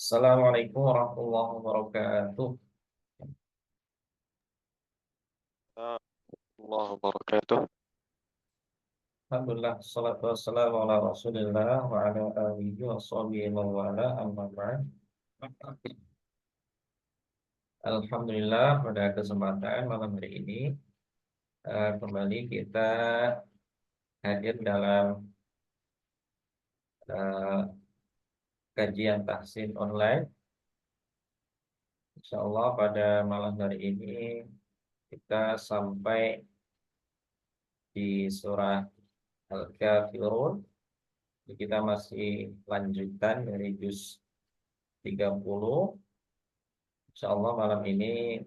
Assalamualaikum warahmatullahi wabarakatuh. Allah wabarakatuh. Alhamdulillah, salatu wassalamu ala rasulillah wa ala alihi wa sahbihi wa wala amma ba'd. Alhamdulillah, pada kesempatan malam hari ini kembali kita hadir dalam eh, kajian tahsin online. Insyaallah pada malam hari ini kita sampai di surah Al-Kafirun. Kita masih lanjutan dari juz 30. Insyaallah malam ini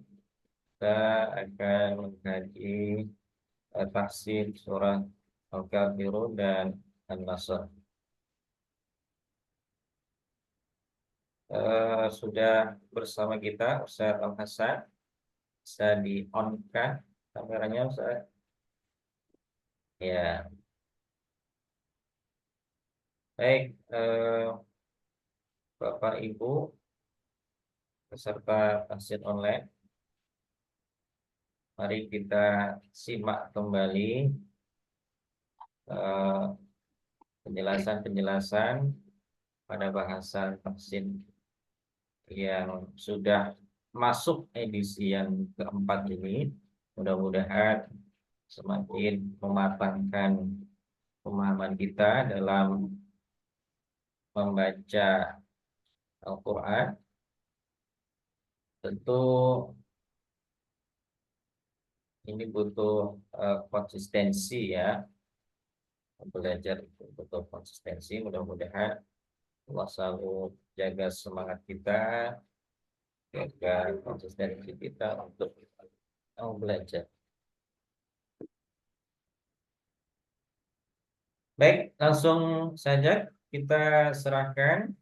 kita akan mengkaji tafsir surah Al-Kafirun dan An-Nasr. Sudah bersama kita Ustaz Al-Hasan. Bisa di-on-kan kameranya Ustaz? Ya, baik. Bapak Ibu peserta tafsir online, mari kita simak kembali eh, penjelasan-penjelasan pada bahasan tafsir yang sudah masuk edisi yang keempat ini. Mudah-mudahan semakin mematangkan pemahaman kita dalam membaca Al-Quran. Tentu ini butuh konsistensi ya. Belajar itu butuh konsistensi. Mudah-mudahan Allah selalu jaga semangat kita, jaga konsistensi kita untuk belajar. Baik, langsung saja kita serahkan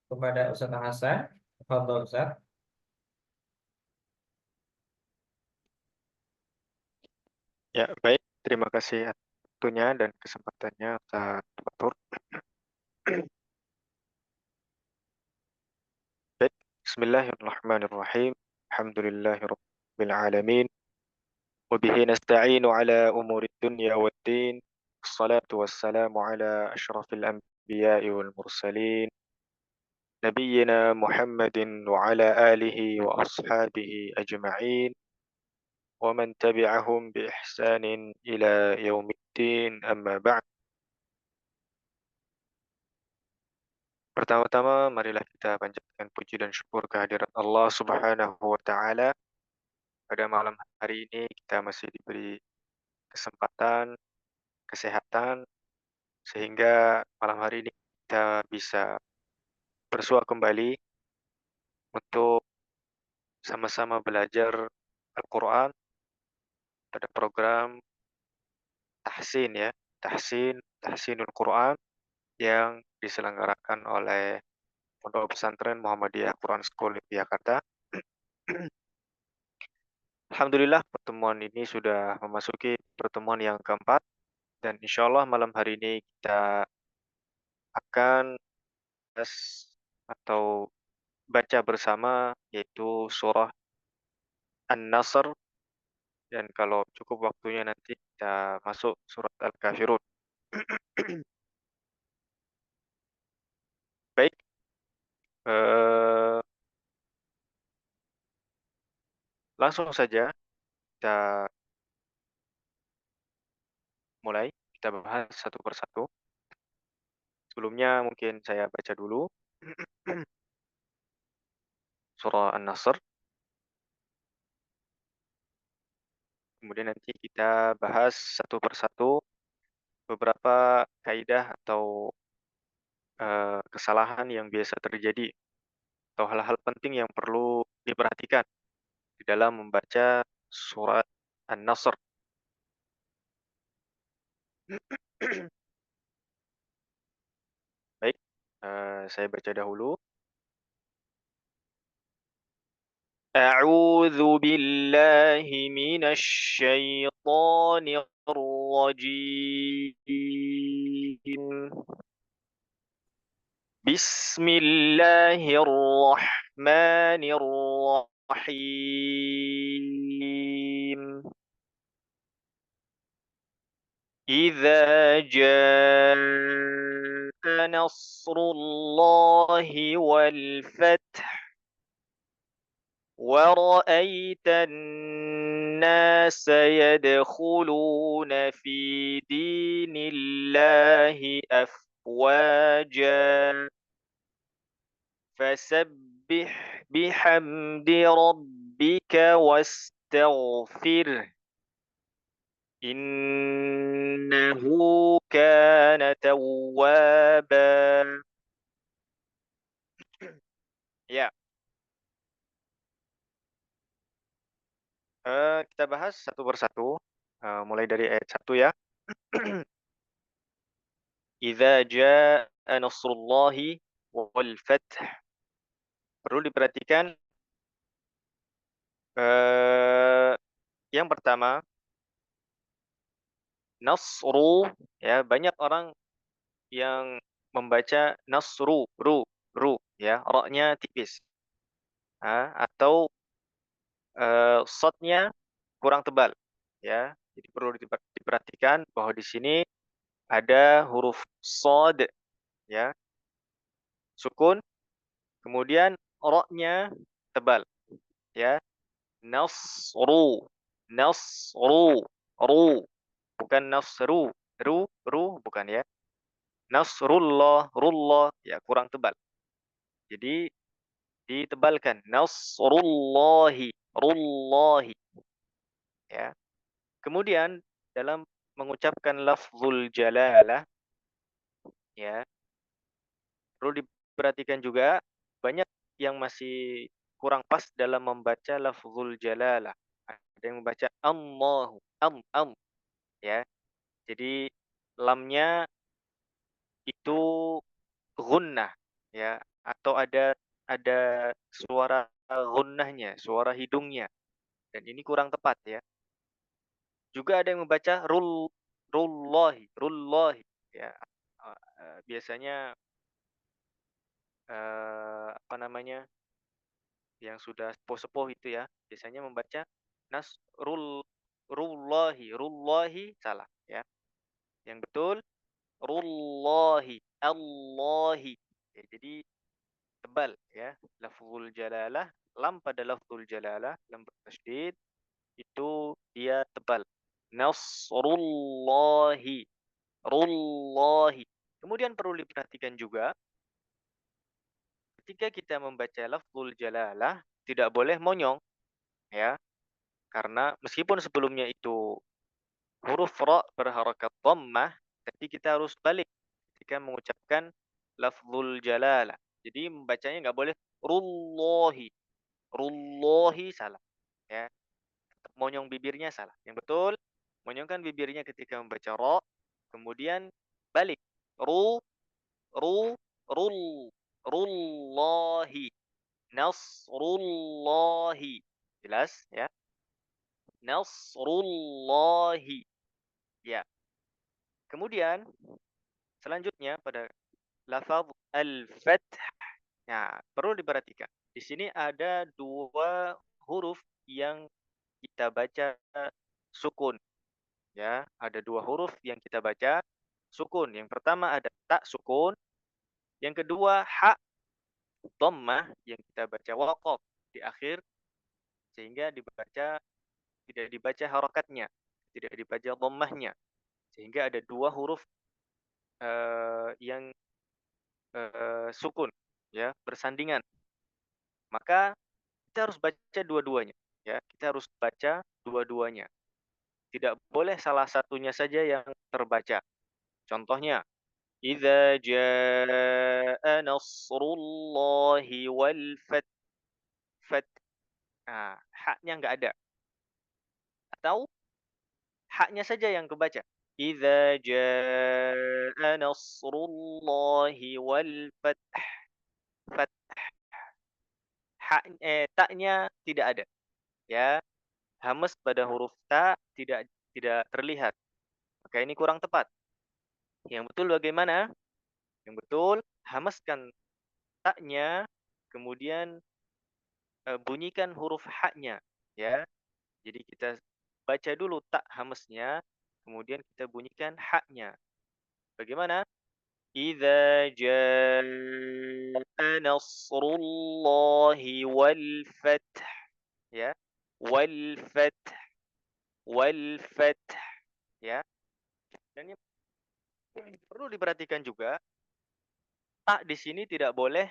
kepada Ustaz Hasan. Fadhol Ustaz. Ya, baik. Terima kasih waktunya dan kesempatannya, Ustaz Fatur. Baik. Bismillahirrahmanirrahim. Alhamdulillahirabbil alamin. Wa bihi nasta'inu ala umuri dunya waddin. Wassalatu wassalamu ala asyrafil anbiya'i wal mursalin. Nabiyyina Muhammadin wa ala alihi wa ashabihi ajma'in. ومن تبعهم بإحسان إلى يوم الدين أما بعد. Pertama-tama, marilah kita panjatkan puji dan syukur kehadirat Allah Subhanahu wa Ta'ala. Pada malam hari ini, kita masih diberi kesempatan, kesehatan, sehingga malam hari ini kita bisa bersua kembali untuk sama-sama belajar Al-Quran pada program Tahsin ya, Tahsinul Quran yang diselenggarakan oleh Pondok Pesantren Muhammadiyah Quran School di Jakarta. Alhamdulillah pertemuan ini sudah memasuki pertemuan yang keempat dan insya Allah malam hari ini kita akan bahas atau baca bersama yaitu surah An-Nasr, dan kalau cukup waktunya nanti kita masuk surat Al-Kafirun. Baik, eh, langsung saja kita mulai, kita bahas satu persatu. Sebelumnya mungkin saya baca dulu surah An-Nasr, kemudian nanti kita bahas satu persatu beberapa kaidah atau kesalahan yang biasa terjadi atau hal-hal penting yang perlu diperhatikan di dalam membaca surat An-Nasr. Baik, saya baca dahulu. أعوذ بالله من الشيطان الرجيم. Bismillahirrahmanirrahim. إذا جاء نصر الله والفتح ورأيت الناس يدخلون في دين الله أفواجا فسبح بحمد ربك واستغفره إنه كان توابا. Ya, kita bahas satu persatu, mulai dari ayat 1 ya. Idza jaa nasrullahi wal fath. Perlu diperhatikan, eee, yang pertama, nasru, ya, banyak orang yang membaca nasru, ya, ra-nya tipis, atau, shadnya kurang tebal, ya. Jadi perlu diperhatikan bahwa di sini ada huruf shad, ya, sukun, kemudian ra-nya tebal, ya. Nasru, nasru, ru, bukan nasru, bukan ya. Nasrullah, rullah, ya kurang tebal. Jadi ditebalkan, nasrullahi, rullahi, ya. Kemudian dalam mengucapkan lafzul jalalah, ya, perlu diperhatikan juga banyak yang masih kurang pas dalam membaca lafzul jalalah. Ada yang membaca Allahu, ya. Jadi lamnya itu gunnah, ya, atau ada suara gunnahnya, suara hidungnya, dan ini kurang tepat ya. Juga ada yang membaca rullahi, ya. Biasanya, apa namanya, yang sudah sepuh-sepuh itu ya, biasanya membaca rullahi, salah ya. Yang betul rullahi, Allahi. Ya, jadi tebal ya, lafzul jalalah, lam pada lafzul jalalah, lam bertasydid itu dia tebal. Nasrullahi, rullahi. Kemudian perlu diperhatikan juga ketika kita membaca lafzul jalalah tidak boleh monyong ya, karena meskipun sebelumnya itu huruf ra berharakat dhammah, tapi kita harus balik ketika mengucapkan lafzul jalalah. Jadi membacanya nggak boleh rullahi, rullahi salah ya. Monyong bibirnya salah. Yang betul monyongkan bibirnya ketika membaca ra, kemudian balik ru, ru, rul, rullahi, nasrullahi. Jelas ya? Nasrullahi. Ya. Kemudian selanjutnya pada lafaz al-fath. Nah, perlu diperhatikan. Di sini ada dua huruf yang kita baca sukun. Ya, ada dua huruf yang kita baca sukun. Yang pertama ada ta sukun, yang kedua ha dhammah yang kita baca waqaf di akhir, sehingga tidak dibaca harokatnya, tidak dibaca dhammahnya. Sehingga ada dua huruf yang sukun ya, bersandingan. Maka kita harus baca dua-duanya ya. Kita harus baca dua-duanya. Tidak boleh salah satunya saja yang terbaca. Contohnya, idza jaa nasrullahi wal fath. Nah, haknya nggak ada. Atau haknya saja yang kebaca. Idza jaa nasrullahi wal fath. Ta-nya tidak ada. Ya, hamas pada huruf ta tidak terlihat. Maka ini kurang tepat. Yang betul bagaimana? Yang betul hamaskan taknya, kemudian bunyikan huruf haknya, ya. Jadi kita baca dulu tak hamznya, kemudian kita bunyikan haknya. Bagaimana? Idza jaa nasrullahi wal fath, ya. Wal fath, wal fath, ya. Dan yang perlu diperhatikan juga, tak di sini tidak boleh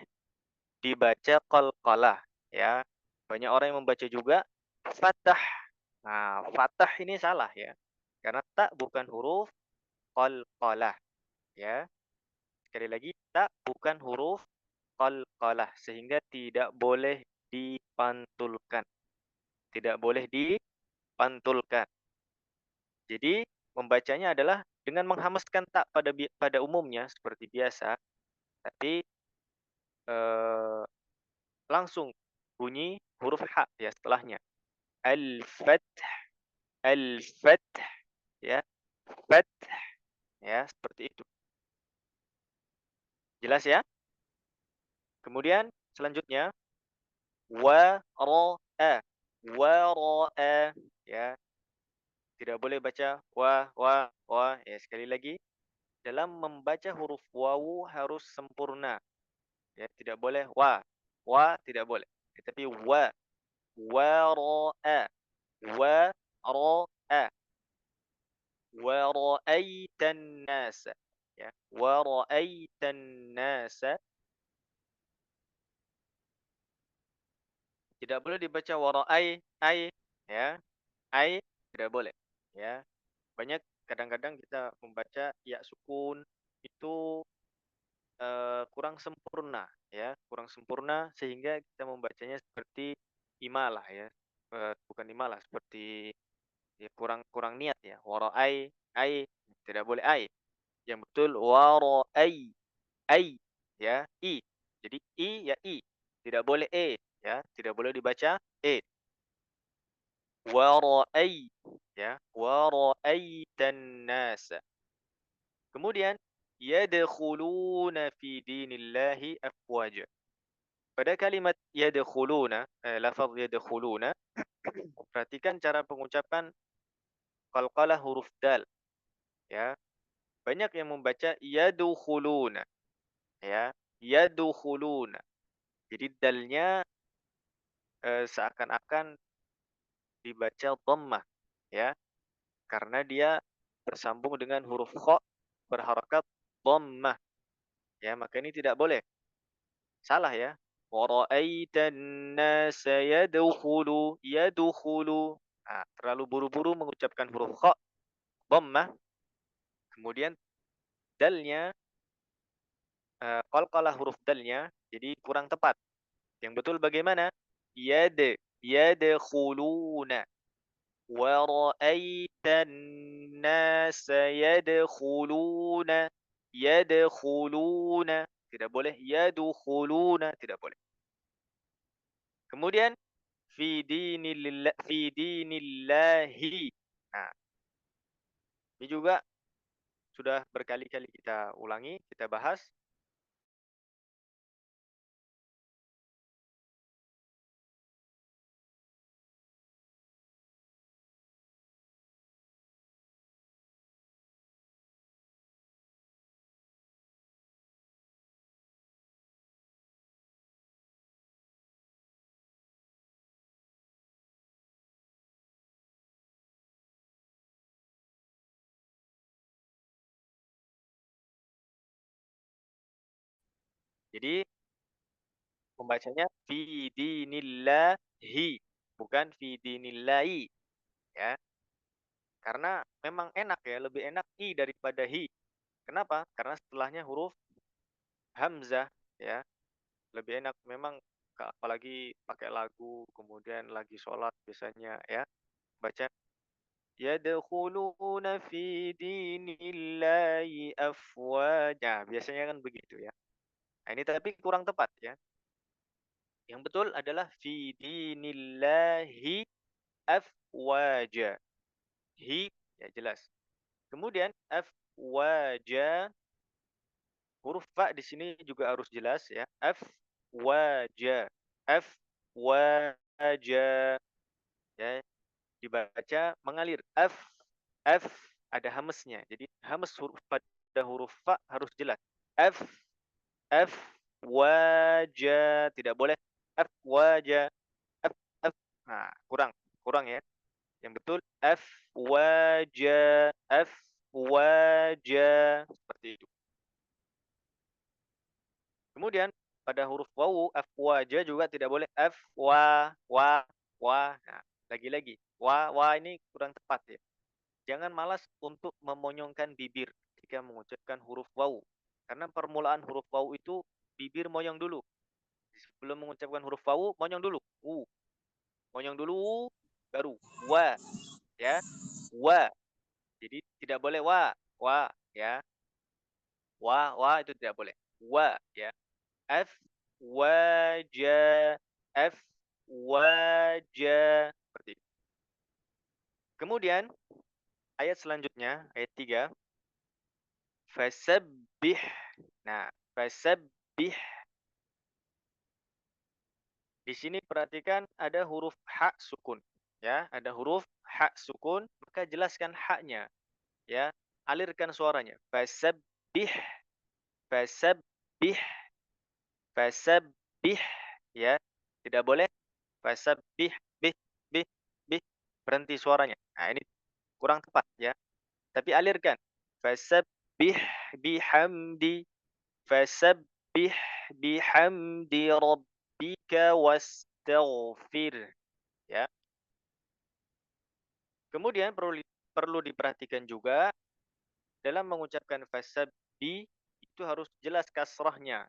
dibaca qalqalah, ya. Banyak orang yang membaca juga fathah. Nah, fathah ini salah ya. Karena tak bukan huruf qalqalah, ya. Sekali lagi, tak bukan huruf qalqalah sehingga tidak boleh dipantulkan. Tidak boleh dipantulkan. Jadi membacanya adalah dengan menghamaskan tak pada umumnya seperti biasa, tapi eh, langsung bunyi huruf ha ya setelahnya. Al-fath, al-fath, ya, fath, ya, seperti itu. Jelas ya? Kemudian selanjutnya wara'a, wara'a, ya. Tidak boleh baca wa, ya sekali lagi. Dalam membaca huruf wawu harus sempurna. Ya, tidak boleh wa tidak boleh. Tetapi wara'a, wara'a, wara'aitan nasa. Ya, wara'aitan nasa. Tidak boleh dibaca ai, ya. Ai tidak boleh, ya. Banyak kadang-kadang kita membaca ya sukun itu kurang sempurna, ya, kurang sempurna sehingga kita membacanya seperti imalah ya, bukan imalah, seperti ya kurang kurang niat ya, ai, tidak boleh ai, yang betul ai, ya, i. Jadi i ya i, tidak boleh ya, tidak boleh dibaca wara'ai, ya, wara'aitan nasa. Kemudian yadkhuluna fi dinillahi afwaja. Pada kalimat yadkhuluna, lafaz yadkhuluna, perhatikan cara pengucapan qalqalah huruf dal, ya. Banyak yang membaca yadkhuluna, ya, yadkhuluna. Jadi dalnya seakan-akan dibaca dhammah, ya, karena dia bersambung dengan huruf kha berharakat dhammah, ya, maka ini tidak boleh. Salah ya. Wara'aitan nasa yadkhulu. Nah, terlalu buru-buru mengucapkan huruf kha dhammah, kemudian dalnya qalqalah huruf dalnya jadi kurang tepat. Yang betul bagaimana? Yad, yadkhuluna. Wara'aitan nasa yadkhuluna. Yadkhuluna. Tidak boleh yadkhuluna, tidak boleh. Kemudian fi dinillahi. Nah, ini juga sudah berkali-kali kita ulangi, kita bahas. Jadi membacanya fi dinillahi, bukan fi dinillahi, ya. Karena memang enak ya, lebih enak i daripada hi. Kenapa? Karena setelahnya huruf hamzah, ya. Lebih enak memang apalagi pakai lagu, kemudian lagi sholat biasanya ya, baca yadkhuluna fi dinillahi afwaja. Biasanya kan begitu ya. Nah, ini tapi kurang tepat ya. Yang betul adalah fi dinillahi afwaja. Hi ya jelas. Kemudian afwaja, huruf fa di sini juga harus jelas ya. waja, waja, ya, dibaca mengalir, f, ada hamesnya. Jadi hames huruf pada huruf fa harus jelas. F, f, waja, tidak boleh f waja, f, f. Nah, kurang, kurang ya. Yang betul f waja, f waja, seperti itu. Kemudian pada huruf wawu, f waja juga tidak boleh f wa. Nah, lagi-lagi wa ini kurang tepat ya. Jangan malas untuk memonyongkan bibir ketika mengucapkan huruf wawu. Karena permulaan huruf wawu itu bibir monyong dulu. Sebelum mengucapkan huruf wawu, monyong dulu. Monyong dulu, baru wa, ya. Wa. Jadi tidak boleh wa, ya. Wa itu tidak boleh. Wa, ya. F, waja, F, waja. Seperti itu. Kemudian, ayat selanjutnya, ayat 3. Fasabbih. Nah, fasabbih. Di sini perhatikan ada huruf ha sukun. Ya, ada huruf ha sukun, maka jelaskan haknya. Ya, alirkan suaranya. Fasabbih, fasabbih, fasabbih. Ya, tidak boleh fasabbih, bih, bih, bih. Berhenti suaranya. Nah, ini kurang tepat ya. Tapi alirkan. Fasabbih bihamdi, fasabbih bihamdi rabbika wastaghfir, ya. Kemudian perlu diperhatikan juga dalam mengucapkan fasabbih itu harus jelas kasrahnya.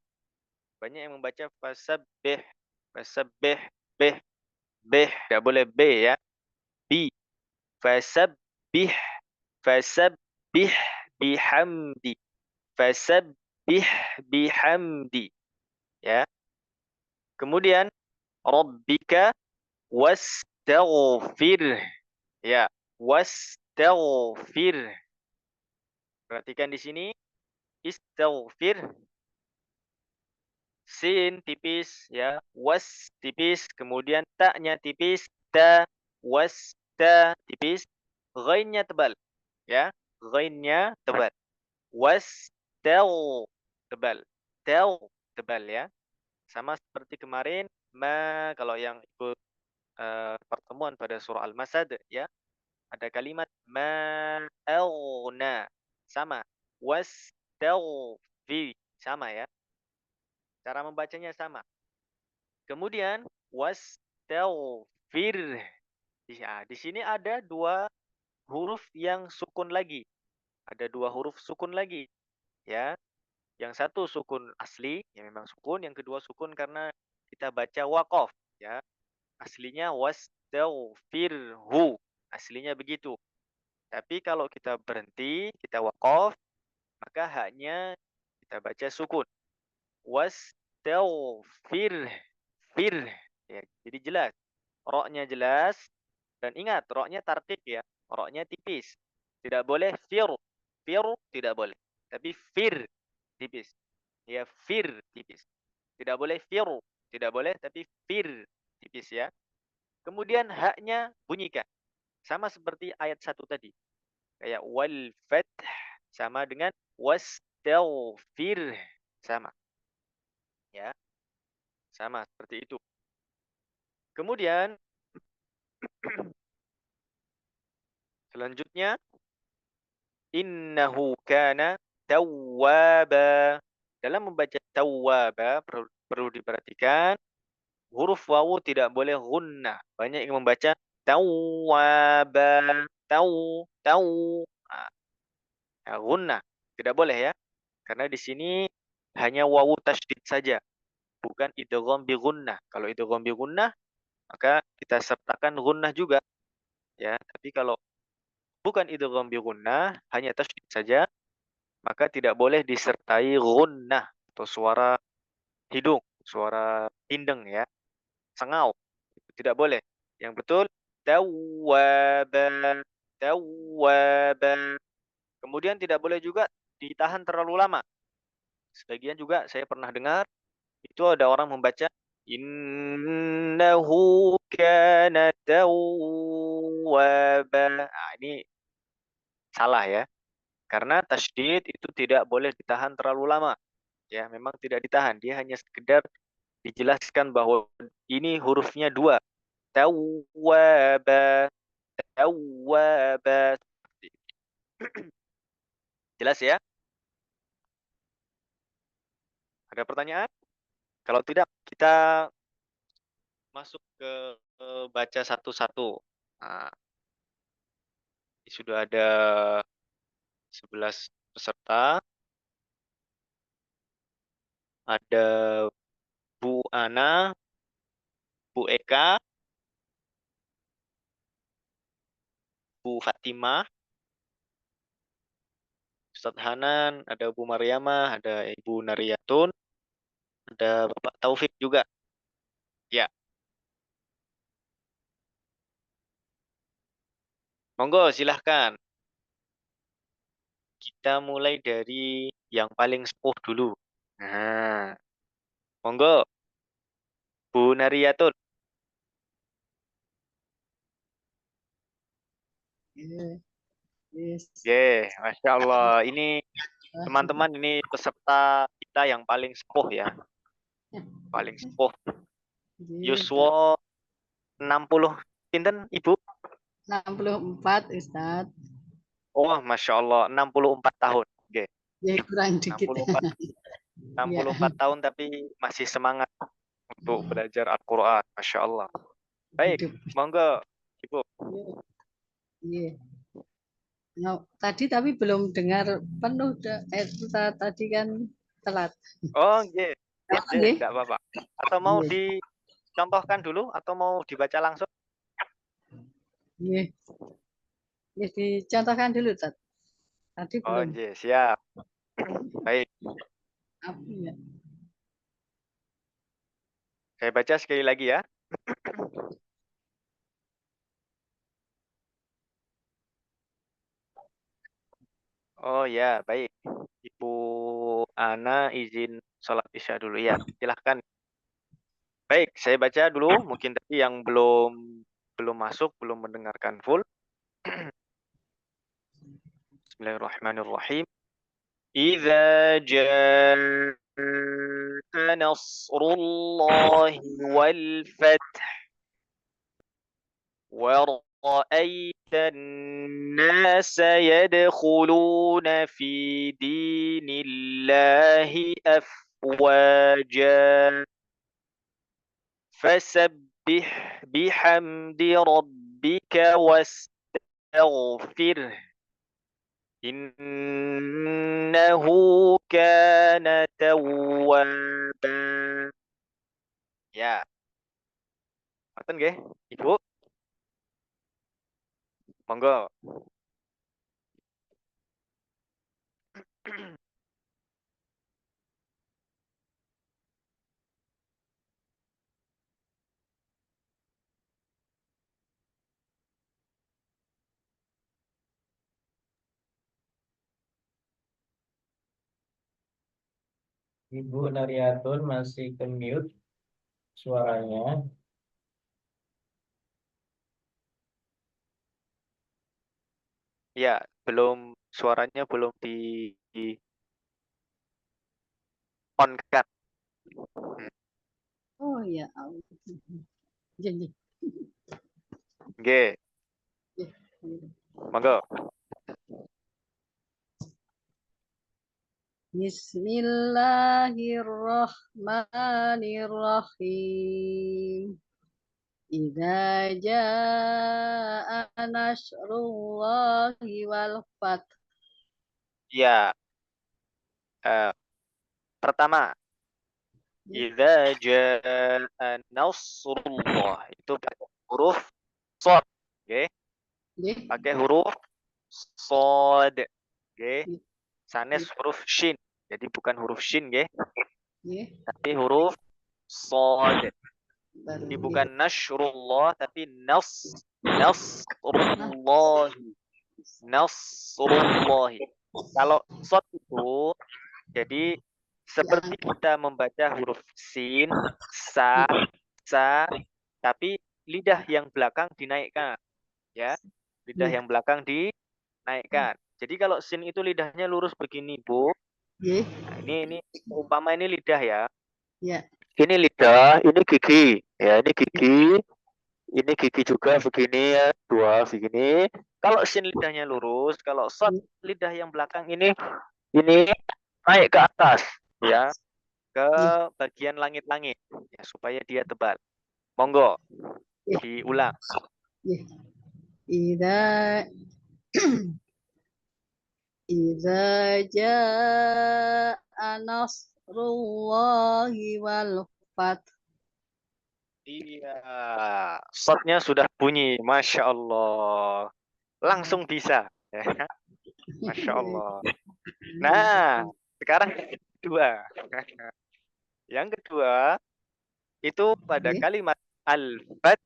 Banyak yang membaca fasabbih, fasabbih, bih, bih, tidak boleh b ya. Bi, fasabbih, fasabbih bihamdi, fasabbih bihamdi, ya. Kemudian rabbika wastaghfir, ya, wastaghfir. Perhatikan di sini istaghfir, sin tipis ya, was tipis, kemudian ta-nya tipis, ta, was, ta tipis, ghainnya tebal ya, ghainnya tebal. Was, tel, tebal. Tel, tebal ya. Sama seperti kemarin, ma kalau yang ikut pertemuan pada surah Al-Masad ya, ada kalimat ma'aghna, sama. Wastaghfir, sama ya. Cara membacanya sama. Kemudian wastaghfir. Ya, di sini ada dua huruf yang sukun lagi. Ada dua huruf sukun lagi, ya. Yang satu sukun asli, yang memang sukun. Yang kedua sukun karena kita baca waqaf, ya. Aslinya wastaghfirhu. Aslinya begitu. Tapi kalau kita berhenti, kita waqaf, maka haknya kita baca sukun. Wastaghfir. Fir. Ya, jadi jelas. Roknya jelas. Dan ingat, roknya tarqiq ya. Roknya tipis. Tidak boleh fir. Fir tidak boleh. Tapi fir tipis. Ya, fir tipis. Tidak boleh fir. Tidak boleh, tapi fir tipis ya. Kemudian haknya bunyikan. Sama seperti ayat 1 tadi. Kayak wal fath sama dengan wastaghfir, sama. Ya, sama seperti itu. Kemudian selanjutnya innahu kana tawwaba. Dalam membaca tawwaba perlu diperhatikan huruf wawu tidak boleh gunnah. Banyak yang membaca tawwaba, taw. Nah, gunnah tidak boleh ya. Karena di sini hanya wawu tasydid saja, bukan idgham bi gunnah. Kalau idgham bi gunnah maka kita sertakan gunnah juga ya. Tapi kalau bukan idgham bi gunnah, hanya tasydid saja, maka tidak boleh disertai gunnah atau suara hidung, suara pindeng ya, sengau. Tidak boleh. Yang betul tawwaba, tawwaba. Kemudian tidak boleh juga ditahan terlalu lama. Sebagian juga saya pernah dengar itu ada orang membaca innahu kana tawwaba. Nah, ini salah ya. Karena tasydid itu tidak boleh ditahan terlalu lama. Ya, memang tidak ditahan. Dia hanya sekedar dijelaskan bahwa ini hurufnya dua. Tawwaba, tawwaba. Jelas ya? Ada pertanyaan? Kalau tidak, kita masuk ke baca satu-satu. Nah, ini sudah ada 11 peserta. Ada Bu Ana, Bu Eka, Bu Fatimah, Ustadz Hanan, ada Bu Mariamah, ada Ibu Nariyatun, ada Bapak Taufik juga. Ya, monggo silahkan. Kita mulai dari yang paling sepuh dulu. Nah, monggo Bu Nariyatun. Yes. Ye, Masya Allah. Ini teman-teman, ini peserta kita yang paling sepuh ya. Paling sepuh. Yuswo 60 pinten Ibu? 64 Ustaz. Oh, Masya Allah, 64 tahun. Oke. Ya kurang dikit. 64 tahun tapi masih semangat untuk belajar Al-Quran. Masya Allah. Baik, monggo Ibu. Iya. Nah, tadi tapi belum dengar penuh. Tadi kan telat. Oh, iya. Nggih. Tidak apa-apa. Atau mau dicontohkan dulu atau mau dibaca langsung? Iya. Ya, dicontohkan dulu, Tat. Tadi Oh, belum. iya, siap. Baik, Apa ya? saya baca sekali lagi ya. Oh ya, baik. Ibu Ana izin sholat isya dulu ya. Silahkan. Baik, saya baca dulu. Mungkin tadi yang belum masuk, belum mendengarkan full. Bismillahirrahmanirrahim. إذا جاء نصر الله والفتح ورأيت الناس يدخلون في دين الله أفواجا فسبح بحمد ربك واستغفره إنه كان توابا. Ya, ngoten nggih, Ibu. Monggo. Ibu Naryatun masih ke mute suaranya. Ya, suaranya belum di on kan. Oh ya. Jadi. Nggih, monggo. Bismillahirrahmanirrahim. Idza jaa nasrullahi wal fath. Ya, pertama, idza jaa nasrullah itu pakai huruf shad, nggih. Pakai huruf shad, nggih. Sanes huruf shin. Jadi bukan huruf shin, nggih. Tapi huruf shad. Ini bukan nasrullah tapi nasrullah. Nasrullah. Kalau shad itu jadi Seperti kita membaca huruf sin, sa, tapi lidah yang belakang dinaikkan, ya. Lidah yang belakang dinaikkan. Jadi kalau sin itu lidahnya lurus begini, Bu. Nah, ini umpama ini lidah ya. Ya. Ini lidah, ini gigi. Ya, ini gigi. Ini gigi juga begini ya, dua begini. Kalau sin lidahnya lurus, kalau shot lidah yang belakang ini naik ke atas, ya, ke bagian langit-langit, ya, supaya dia tebal. Monggo, diulang. Idza jaa nasrullahi wal fath. Iya, shotnya sudah bunyi, Masya Allah. Langsung bisa. Ya. Masya Allah. Nah, sekarang yang kedua. Yang kedua, itu pada kalimat al-fath.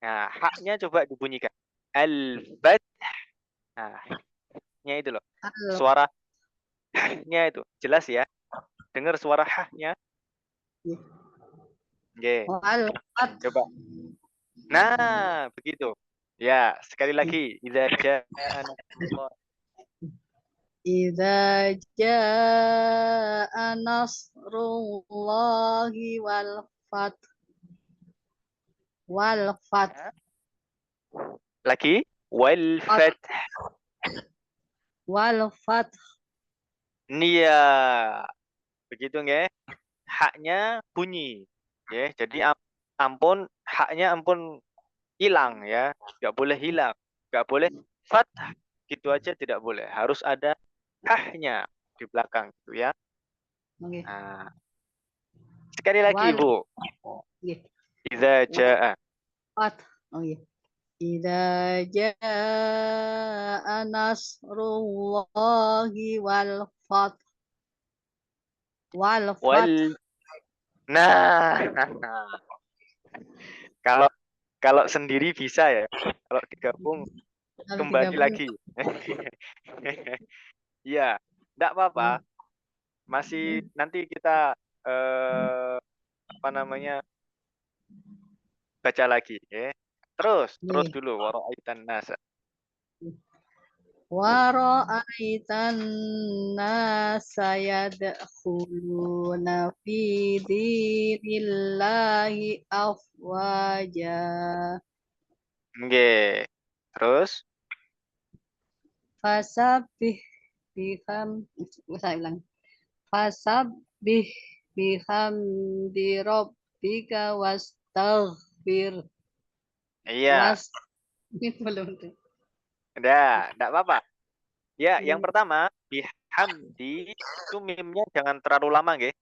Nah, haknya coba dibunyikan. Al-fath. Nah, haknya itu loh. Suara haknya itu. Jelas ya? Dengar suara haknya? Oke. Coba. Nah, begitu. Ya, sekali lagi. Idza jaa nasrullah. Idza jaa nasrullahi wal fath. Wal fath. Lagi. Wal fath. Wal fath. Iya. Begitu nggih. Haknya bunyi. Ya, jadi ampun haknya ampun hilang ya. Enggak boleh hilang. Enggak boleh fathah. Gitu aja tidak boleh. Harus ada haknya di belakang gitu ya. Nah, sekali lagi, Bu. Idza jaa. Oh iya. Idza jaa nasrullahi wal fath. Wal fath. Nah. Kalau sendiri bisa ya. Kalau digabung kembali lagi. Iya, enggak apa-apa. Masih nanti kita baca lagi ya. Terus dulu wara'aitan nasa. Wara'aitan nasa yadkhuluna fi dinillahi afwaja. Nggih. Terus Fasabbih saya ulang. Fasabbih bihamdi rabbika wastaghfir. iya. Belum. Enggak apa-apa. Ya, yang pertama bihamdi itu mimnya jangan terlalu lama, nggih.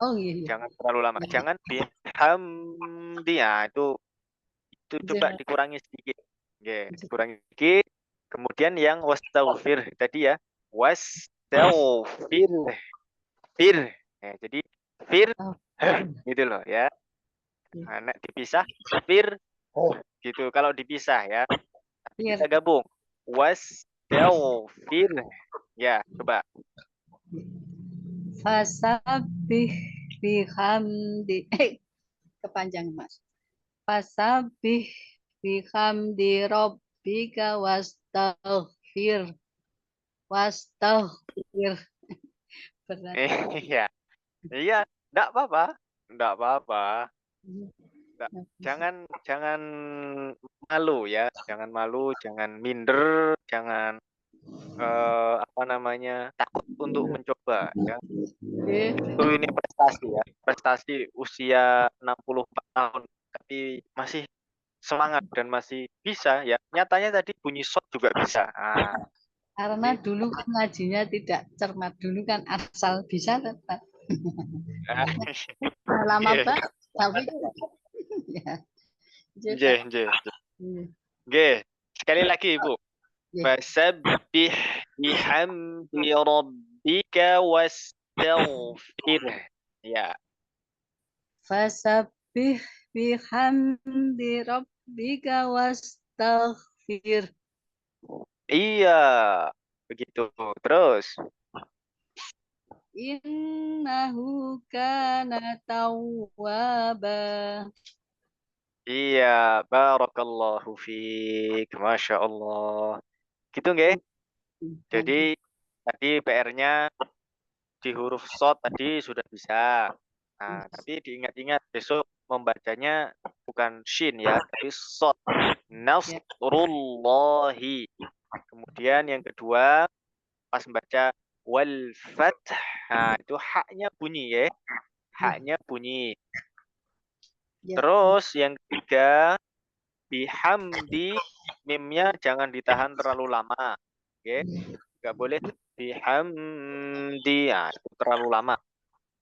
Oh iya. Jangan terlalu lama. Jangan bihamdi ya, itu coba dikurangi sedikit. Nggih, dikurangi sedikit. Kemudian yang wastaghfir tadi ya. Wastaghfir. Fir. Ya, jadi fir gitu loh ya. Nah, dipisah fir gitu kalau dipisah ya. Kita gabung. Wastaghfir. Ya, coba. Fasabbih bihamdi kepanjang Mas. Fasabbih bihamdi rabbika wastaghfir. Wastaghfir. Iya. Iya, enggak apa-apa. Enggak apa-apa. Jangan malu ya, jangan malu, jangan minder, jangan takut untuk mencoba ya. Ini prestasi ya, prestasi usia 64 tahun tapi masih semangat dan masih bisa ya. Nyatanya tadi bunyi shot juga bisa. Nah, karena dulu ngajinya tidak cermat, dulu kan asal bisa tetap. Lama banget tapi Nggih, sekali lagi Ibu. Fasabbih bihamdi rabbika wastaghfir. Ya. Fasabbih bihamdi rabbika wastaghfir. Iya, begitu. Terus innahu kana tawwaba. Iya, barakallahu fiik. Masya Allah. Gitu nggih. Jadi tadi PR-nya di huruf shad tadi sudah bisa. Nah, tapi diingat-ingat besok membacanya bukan shin ya, tapi shad. Nasrullahi. Kemudian yang kedua pas membaca wal fath. Nah, itu haknya bunyi ya. Haknya bunyi. Ya. Terus yang ketiga bihamdi, mimnya jangan ditahan terlalu lama. Oke, nggak boleh bihamdi, ya, itu terlalu lama.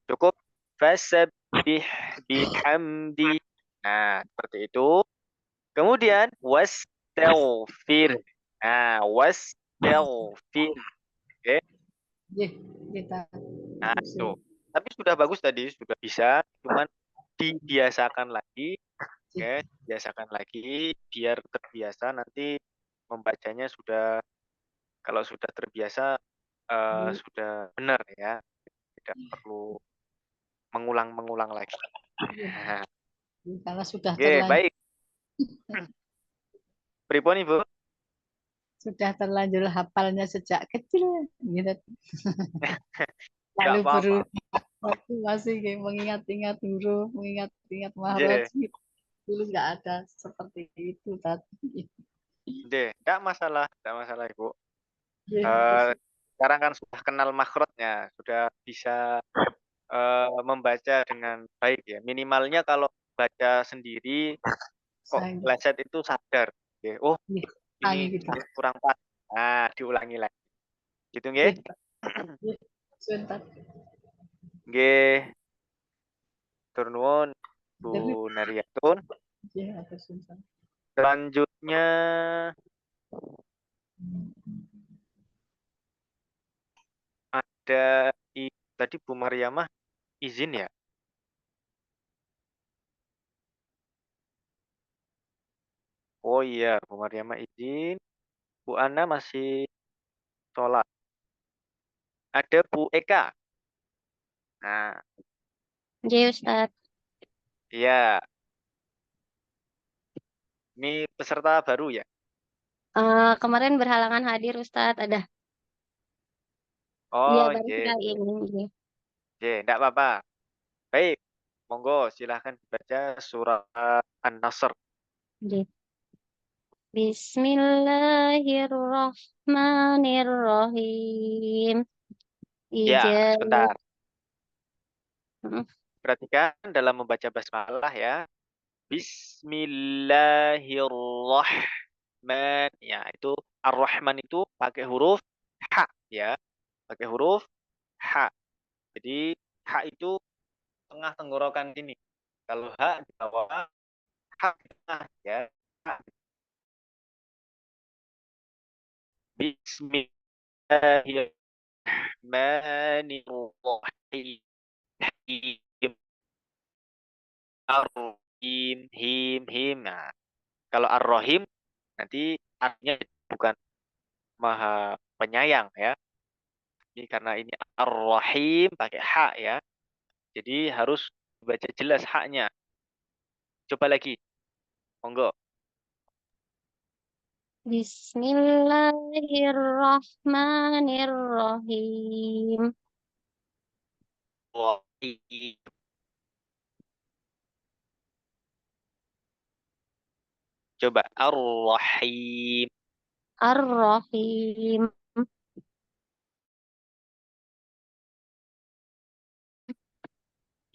Cukup fasabbih bihamdi. Nah, seperti itu. Kemudian wastaghfir. Nah, wastaghfir. Oke. Ya, kita. Nah, itu. Tapi sudah bagus tadi, sudah bisa, cuman dibiasakan lagi. Oke, biasakan lagi biar terbiasa nanti membacanya sudah, kalau sudah terbiasa sudah benar ya, tidak perlu mengulang-mengulang lagi. Kalau sudah Oke, baik. Pripun Ibu? terlanjur hafalnya sejak kecil gitu. Lalu Enggak apa-apa. waktu masih kayak mengingat-ingat huruf, mengingat-ingat mahraj Nggih, gitu. Dulu nggak ada seperti itu tadi. nggih, enggak masalah, enggak masalah Ibu. Ya, Sekarang kan sudah kenal makhrajnya, sudah bisa membaca dengan baik ya. Minimalnya kalau baca sendiri kok saya leset itu sadar. Oke. Oh, lagi ini gitu. kurang pas. Nah, diulangi lagi. Gitu nggih? Sebentar. Nggih, tur nuwun Bu Jadi, Naryatun. ya, ada sebentar. Selanjutnya ada tadi Bu Mariamah izin ya? Oh iya, Bu Mariamah izin. Bu Ana masih sholat. Ada Bu Eka. Nah, Jadi Ustadz, iya. Ini peserta baru ya? kemarin berhalangan hadir Ustadz, ada. Iya Oh, baru iya. sekali ini. Iya. Iya, enggak apa-apa. Baik, monggo silahkan baca surat An-Nasr. Iya. Bismillahirrahmanirrahim. Ya, Ijaz. sebentar. Perhatikan dalam membaca basmalah ya. Bismillahirrahman. Ya, itu Ar-Rahman itu pakai huruf H ya. Pakai huruf H. Jadi H itu tengah tenggorokan sini. Kalau H di bawah, H di tengah ya. H. Bismillahirrahmanirrahim. Ar-Rahim, him, him. Nah, kalau Ar-Rahim nanti artinya bukan maha penyayang ya. Ini karena ini Ar-Rahim pakai H ya. Jadi harus dibaca jelas haknya. Coba lagi, monggo. Bismillahirrahmanirrahim. Rahim. Coba Ar-Rahim. Ar-Rahim.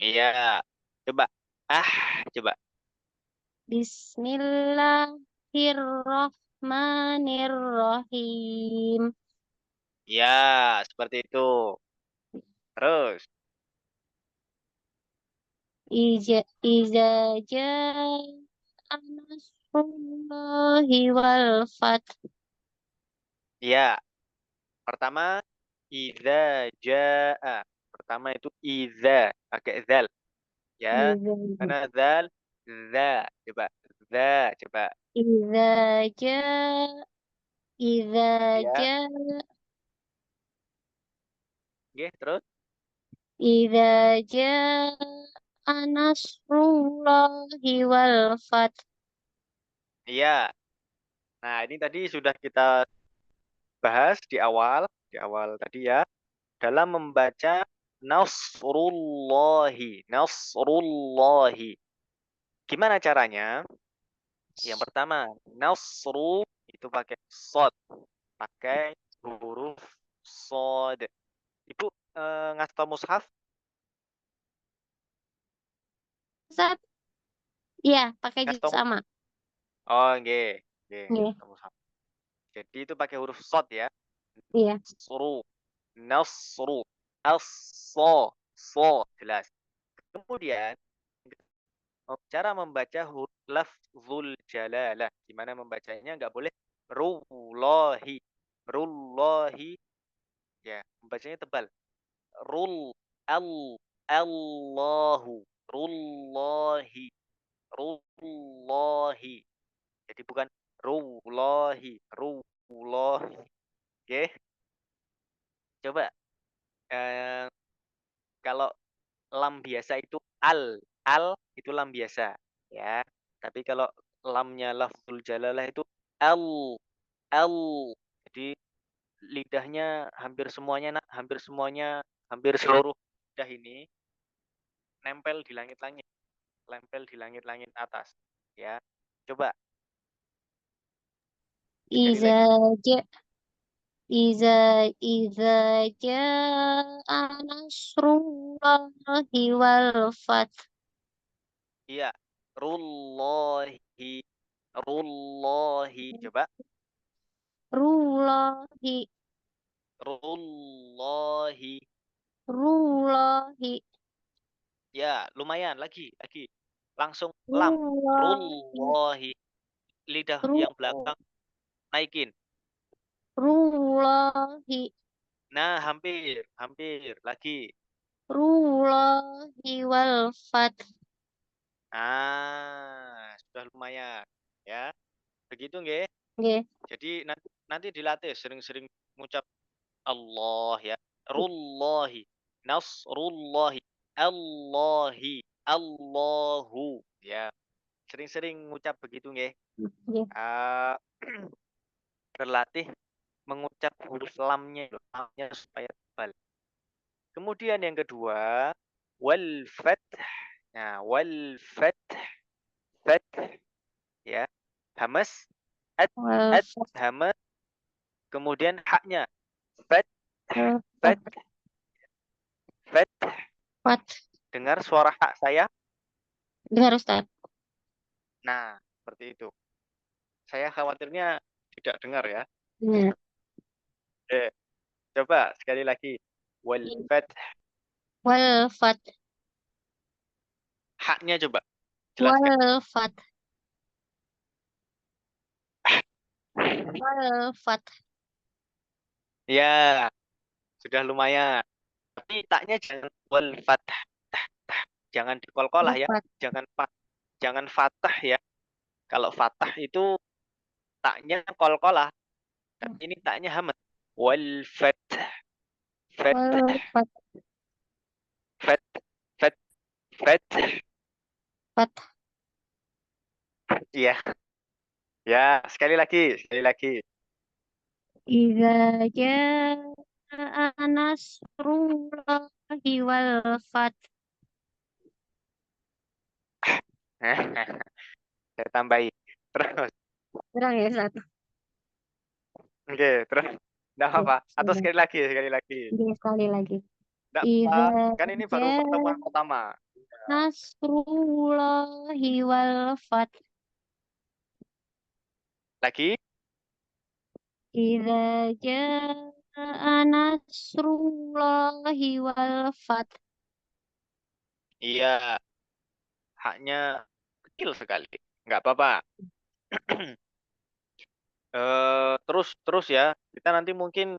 Iya. Coba coba. Bismillahirrahmanirrahim. Ya, seperti itu. Terus. Iza jaa nasrullahi wal fath. Ya, pertama idza jaa. Pertama itu idza pakai zal ya. Iza Karena zal za. Coba za coba. Iza jaa Iza Ya. jaa Oke, terus Idza jaa nasrullahi wal fath. Iya. Nah, ini tadi sudah kita bahas di awal tadi ya, dalam membaca nasrullahi, nasrullahi. Gimana caranya? Yang pertama, nasru itu pakai sod, pakai huruf sod. Ibu ngasih tau mushaf? Ustaz, iya, pakai Ngasih juga tau? sama. Oh, nggih, nggih, Nggih, ngasih tau mushaf. Jadi itu pakai huruf sod ya. iya. Nasru, nasru, as-so, so, jelas. Kemudian cara membaca huruf lafzul jalalah. Gimana membacanya? Nggak boleh rullahi. Rullahi. Ya, membacanya tebal. Rul. Al. Allahu. Rullahi. Rullahi. Jadi bukan rullahi. Rullahi. Oke. Coba. Eh, kalau lam biasa itu al. Al itu lam biasa. Ya. Tapi kalau lamnya lafzul jalalah itu al. Al. Jadi lidahnya hampir semuanya hampir seluruh lidah ini nempel di langit-langit, nempel di langit-langit atas. Ya. Coba sekali Iza lagi. ja iza iza jaa nasrullahi wal fath. Iya. Rullahi. Rullahi. Coba. Rullahi, Rullahi. rullahi, Ya, lumayan lagi. Langsung lam. rullahi, Rullahi. Lidah yang ru- belakang naikin. rullahi, Nah, hampir lagi. rullahi wal fath. Ah, sudah lumayan ya. Begitu nggih. Nggih. Jadi nanti nanti dilatih sering-sering mengucap Allah ya. Rullahi, nasrullahi, Allahi, Allahu ya. Sering-sering ngucap begitu nggih. Nggih. Ah, berlatih mengucap huruf lamnya supaya tebal. Kemudian yang kedua, wal fath. Nah, wal fath, fath ya. Hamas, at, Wal fath, hamas, kemudian haknya. Fath, wal fath, fath, fath. fath. Dengar suara hak saya? Dengar Ustaz. Nah, seperti itu. Saya khawatirnya tidak dengar ya. Dengar. Coba sekali lagi. Wal fath, Wal fath, haknya coba jelaskan. wal fath, wal fath, Ya, sudah lumayan. Tapi taknya jangan wal fath, jangan dikolkolah wal ya. fath. Jangan fatah ya. Kalau fatah itu taknya kolkolah, tapi ini taknya hamad. Wal fath, fath, Wal fath, fath, fath, fath. fath. Iya, ya sekali lagi. Iza jaa nasrullahi wal fath. Saya tambahin. Terus, Kurang ya Ustaz? oke, terus. Enggak Oke, apa-apa. Atau sudah. sekali lagi. Oke, sekali lagi. Enggak apa. Iza Kan ini baru jaa pertemuan pertama. nasrullahi wal fath. Lagi? Iza jaa nasrullahi wal fath. Iya, haknya kecil sekali. Enggak apa-apa. Terus ya, kita nanti mungkin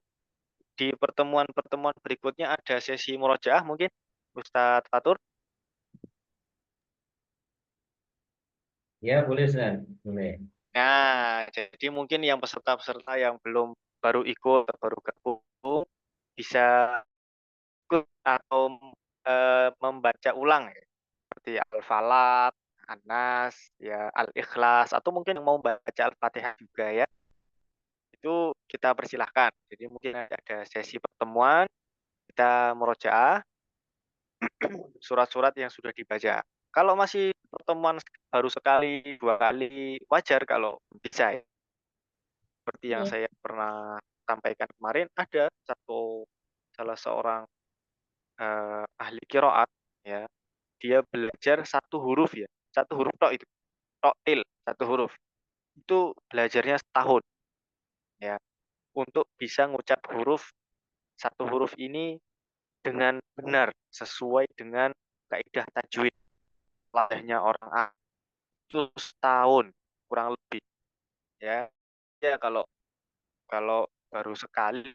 di pertemuan-pertemuan berikutnya ada sesi murojaah mungkin, Ustadz Fatur. Ya, boleh, Ustaz. Boleh. Nah, jadi mungkin yang peserta-peserta yang belum baru ikut atau baru gabung bisa ikut atau membaca ulang ya, seperti Al-Falaq, An-Nas, ya Al-Ikhlas, atau mungkin yang mau baca Al-Fatihah juga ya, itu kita persilahkan. Jadi mungkin ada sesi pertemuan, kita murojaah surat-surat yang sudah dibaca. Kalau masih pertemuan baru sekali, 2 kali, wajar kalau bisa ya. Seperti yang Iya. saya pernah sampaikan kemarin, ada salah seorang ahli qiraat ya, dia belajar satu huruf ya, satu huruf tok itu, til, satu huruf. Itu belajarnya setahun ya, untuk bisa ngucap satu huruf ini dengan benar, sesuai dengan kaidah tajwid. Ladahnya orang Arab itu setahun kurang lebih ya. Ya kalau kalau baru sekali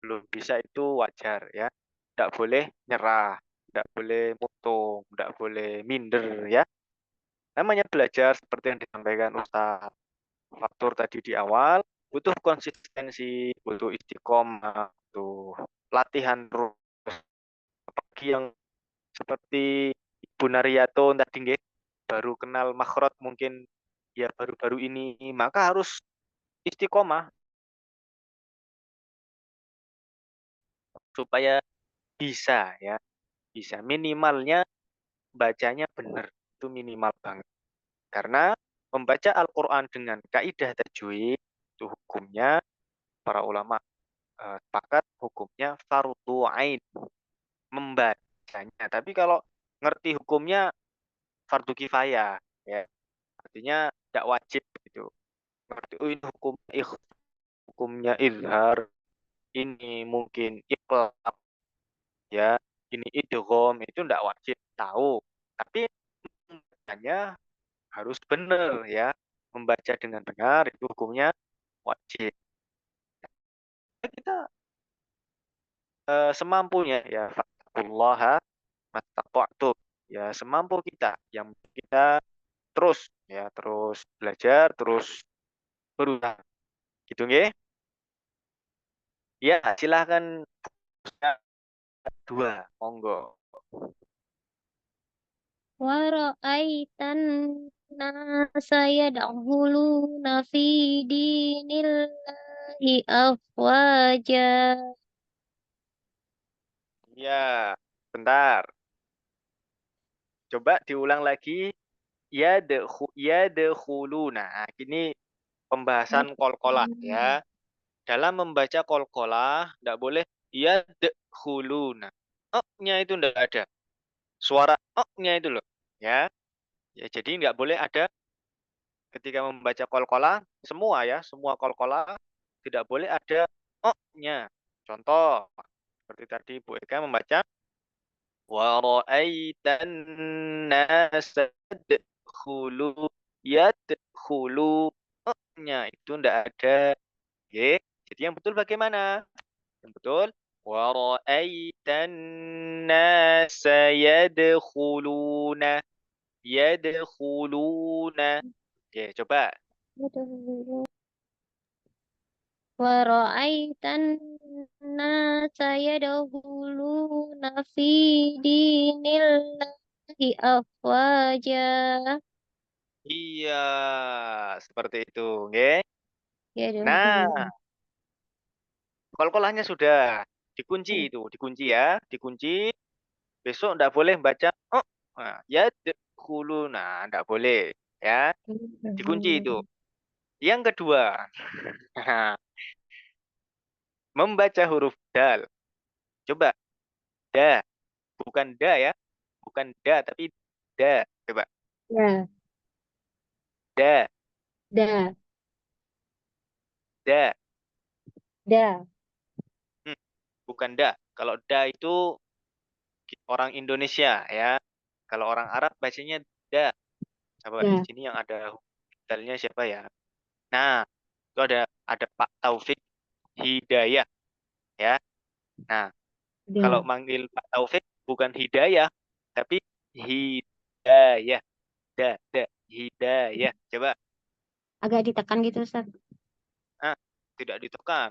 belum bisa itu wajar ya. Tidak boleh nyerah, tidak boleh mutung, tidak boleh minder ya. Namanya belajar seperti yang disampaikan Ustaz Faktur tadi di awal, butuh konsistensi, butuh istiqomah, butuh latihan terus. Apalagi yang seperti Ibu Naryato tadi nggih, baru kenal makhraj mungkin ya baru-baru ini, maka harus istiqomah supaya bisa ya, bisa minimalnya bacanya benar, itu minimal banget. Karena membaca Al-Qur'an dengan kaidah tajwid itu hukumnya para ulama sepakat hukumnya fardhu ain, membacanya. Tapi kalau ngerti hukumnya fardu kifayah ya. Artinya tidak wajib gitu. Ngerti oh ini hukumnya izhar, ini mungkin iqlab ya, ini idgham itu tidak wajib tahu. Tapi membacanya harus benar ya. Membaca dengan benar itu hukumnya wajib. Kita semampunya ya fattaqullaha mastata'tum ya semampu kita yang kita terus ya terus belajar terus berusaha gitu nggih. Ya silahkan dua monggo. Wara'aitan nasa yadkhuluna fi dinillahi afwaja. Ya bentar, coba diulang lagi. Yadkhuluna. Nah, ini pembahasan kolkolah ya. Dalam membaca kolkolah tidak boleh yadkhuluna. Oh-nya itu tidak ada. Suara oh-nya itu loh ya. Ya jadi nggak boleh ada ketika membaca kolkolah semua ya, semua kolkolah tidak boleh ada oh-nya. Contoh seperti tadi Bu Eka membaca wa ra'aitan nasa yadkhulu yadkhulu oh-nya itu ndak ada. Oke. Jadi yang betul bagaimana? Yang betul wa ra'aitan nasa yadkhuluna yadkhuluna. Oke, coba. Wara'aitan nasa yadkhuluna fi dinillahi afwaja. Iya, seperti itu, nggih. Nah, Yadkhuluna. kolkolahnya sudah dikunci itu, dikunci ya, dikunci. Besok ndak boleh baca oh, nah, ya dulu, nah ndak boleh ya, dikunci itu. Yang kedua, membaca huruf dal. Coba da, bukan da ya, bukan da tapi da. Coba Ya, da, da, da. da. Hmm, bukan da. Kalau da itu orang Indonesia ya. Kalau orang Arab bacanya da. Coba di Da, sini yang ada dalnya siapa ya? Nah, itu ada Pak Taufik Hidayah ya. Nah, kalau da. manggil Pak Taufik bukan Hidayah, tapi Hidayah. Hidayah. Coba. Agak ditekan gitu, Ustaz. Ah, tidak ditekan.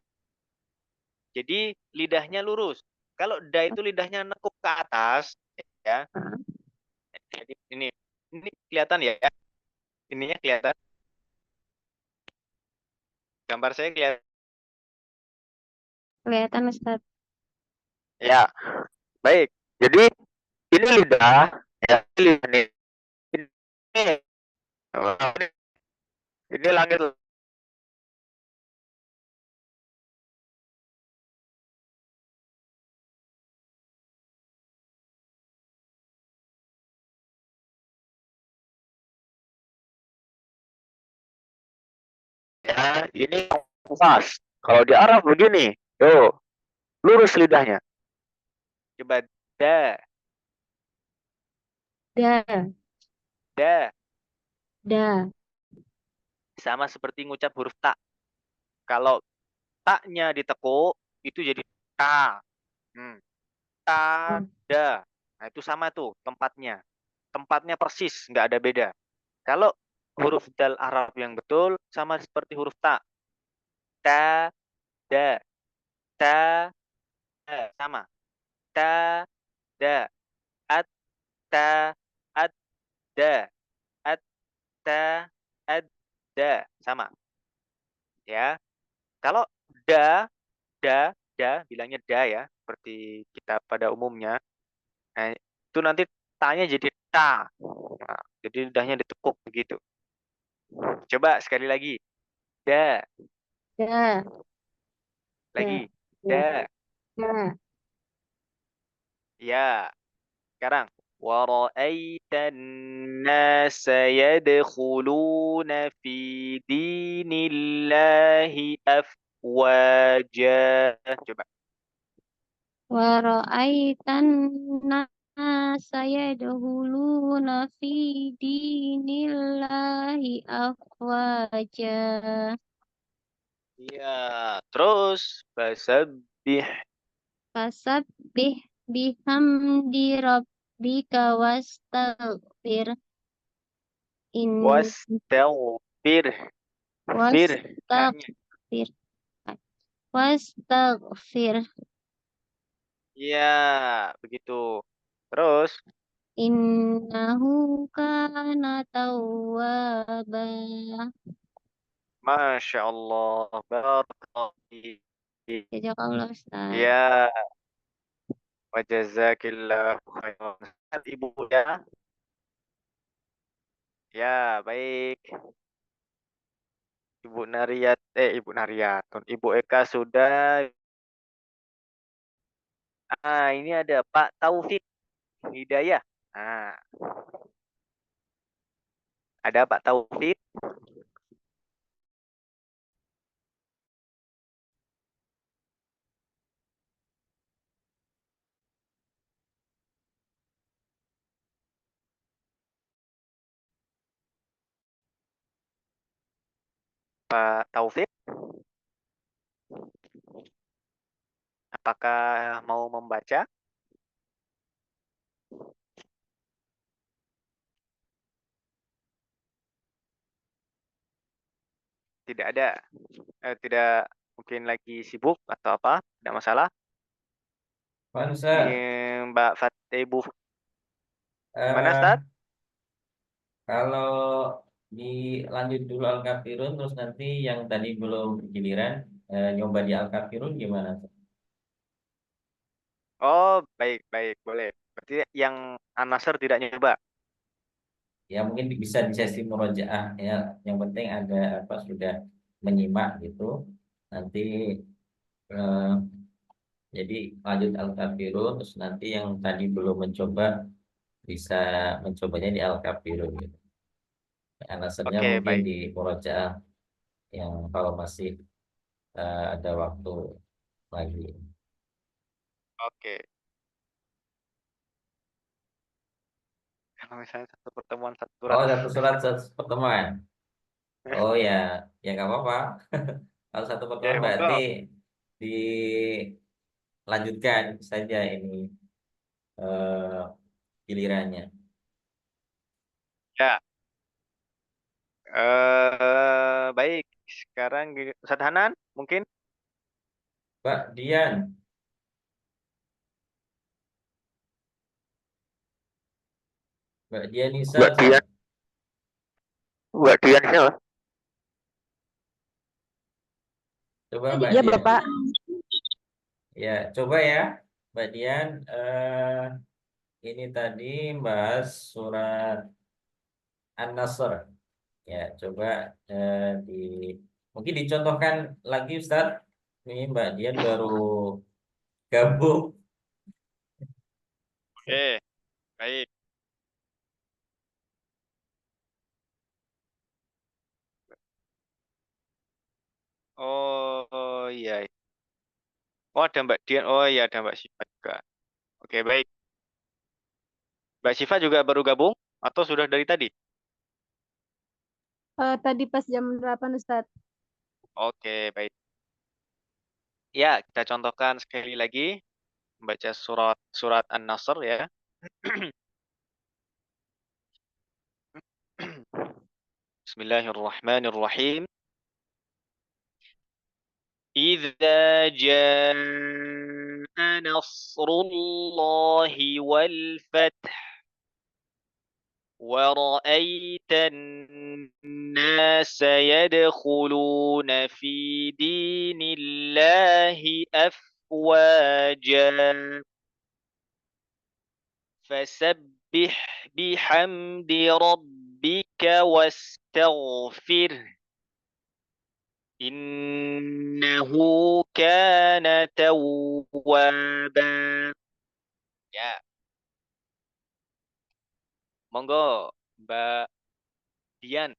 Jadi lidahnya lurus. Kalau da itu lidahnya nekuk ke atas, ya. Ah, Jadi ini kelihatan ya, ininya kelihatan. Gambar saya kelihatan. kelihatan Ustadz. Ya, baik. Jadi ini lidah, ya, ini lidah nih. Ini, ini langit. Ya, ini pas. Kalau di Arab begini, tuh, lurus lidahnya. Coba da, Da, da, da. sama seperti ngucap huruf ta. Kalau taknya ditekuk, itu jadi ta. Hmm. Ta, Hmm. da. Nah, itu sama tuh tempatnya. Tempatnya persis, nggak ada beda. Kalau huruf dal Arab yang betul, sama seperti huruf ta. Ta, da, ta, da. Sama. Ta, da. At, ta, ad, da. At, ta, ad, da. Sama. Ya. Kalau da, bilangnya da ya, seperti kita pada umumnya. Nah, itu nanti tanya jadi ta. Nah, jadi lidahnya ditekuk begitu. Coba sekali lagi. Da, Da, da, lagi. da, Da. da. Ya, sekarang. وَرَأَيْتَ النَّاسَ يَدْخُلُونَ فِي دِينِ اللَّهِ أَفْوَاجًا. Coba. Waraitan nasa yadkhuluna fi dinillahi afwaja. Iya, terus fasabbih Fasabbih bihamdi rabbika wastaghfir in wastaghfir. Fir, haknya. wastaghfir wastaghfir Iya, begitu. Terus, innahu kana tawwaba. Masya Allah, barakallahu fiik. Jazakallah Ustaz. Ya, wa jazakillahu khairan. Ibu ya. Ya, baik. Ibu Nariyatun. Ibu Eka sudah. Ah, ini ada Pak Taufik Hidayah. Ah, ada Pak Taufik. Pak Taufik, apakah mau membaca? Tidak ada. Tidak mungkin lagi sibuk atau apa? Tidak masalah. Ini Pansa, Mbak Ibu mana, eh, Stad? kalau dilanjut dulu Al-Kafirun, terus nanti yang tadi belum giliran, nyoba di Al-Kafirun gimana? Oh, baik, baik, boleh. Berarti yang An-Nasr tidak nyoba. Ya mungkin bisa di sesi murojaah ya. Yang penting ada apa sudah menyimak gitu. Nanti eh, jadi lanjut Al-Kafirun, terus nanti yang tadi belum mencoba bisa mencobanya di Al-Kafirun gitu. Alasannya Oke, mungkin baik. di murojaah yang kalau masih ada waktu lagi. Oke. Kalau misalnya satu pertemuan satu surat. Oh, satu surat satu pertemuan. Oh ya, ya nggak apa-apa. Kalau satu pertemuan Ya, berarti monggo. dilanjutkan saja ini eh, gilirannya. Ya. Baik. Sekarang Ustaz Hanan mungkin. Mbak Dian, Mbak Dianisa, Mbak Ustaz. Dian, Mbak Dian siapa? Coba Mbak Iya, Dian. Bapak. Ya, coba ya, Mbak Dian. Ini tadi bahas surat An-Nasr. Ya, coba di mungkin dicontohkan lagi, Ustaz. Ini Mbak Dian baru gabung. Oke, baik. Oh iya. Oh ada Mbak Dian. Oh iya ada Mbak Syifa juga. Oke baik. Mbak Syifa juga baru gabung atau sudah dari tadi? Tadi pas jam 8, Ustadz. Oke baik. Ya kita contohkan sekali lagi membaca surat surat An-Nasr ya. Bismillahirrahmanirrahim. إذا جاء نصر الله والفتح ورأيت الناس يدخلون في دين الله أفواجا فسبح بحمد ربك واستغفره إنه كان توابا. Ya, monggo Mbak Dian.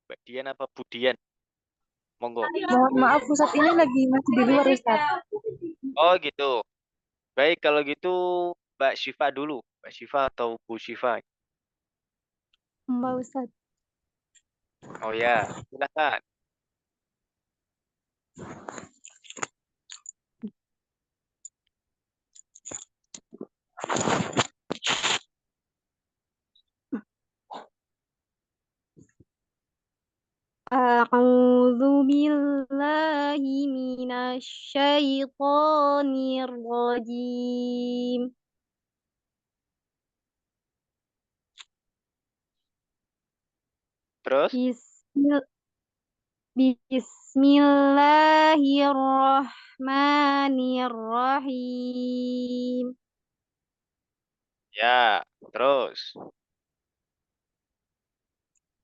Mbak Dian apa Budian? Monggo. Maaf, Ustadz, ini lagi masih di luar, Ustadz. Oh gitu. Baik kalau gitu Mbak Syifa dulu. Mbak Syifa atau Bu Syifa? Mbak Ustadz. Oh ya, silakan. A'udzu billahi minasyaitonir rajim. Terus? Bismil- Bismillahirrahmanirrahim. Ya, terus.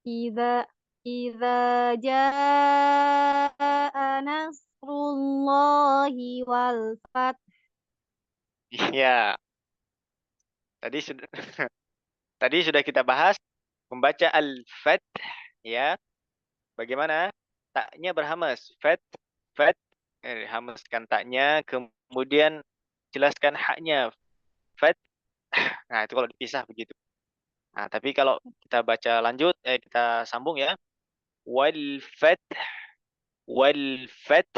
Idza idza jaa nasrullahi wal fath. Ya, tadi sudah tadi sudah kita bahas membaca al-fath ya. Bagaimana? Taknya berhamas. Fath, fath. Hamaskan taknya, kemudian jelaskan haknya. Fath. Nah, itu kalau dipisah begitu. Nah, tapi kalau kita baca lanjut, kita sambung ya. Wal fath, wal fath.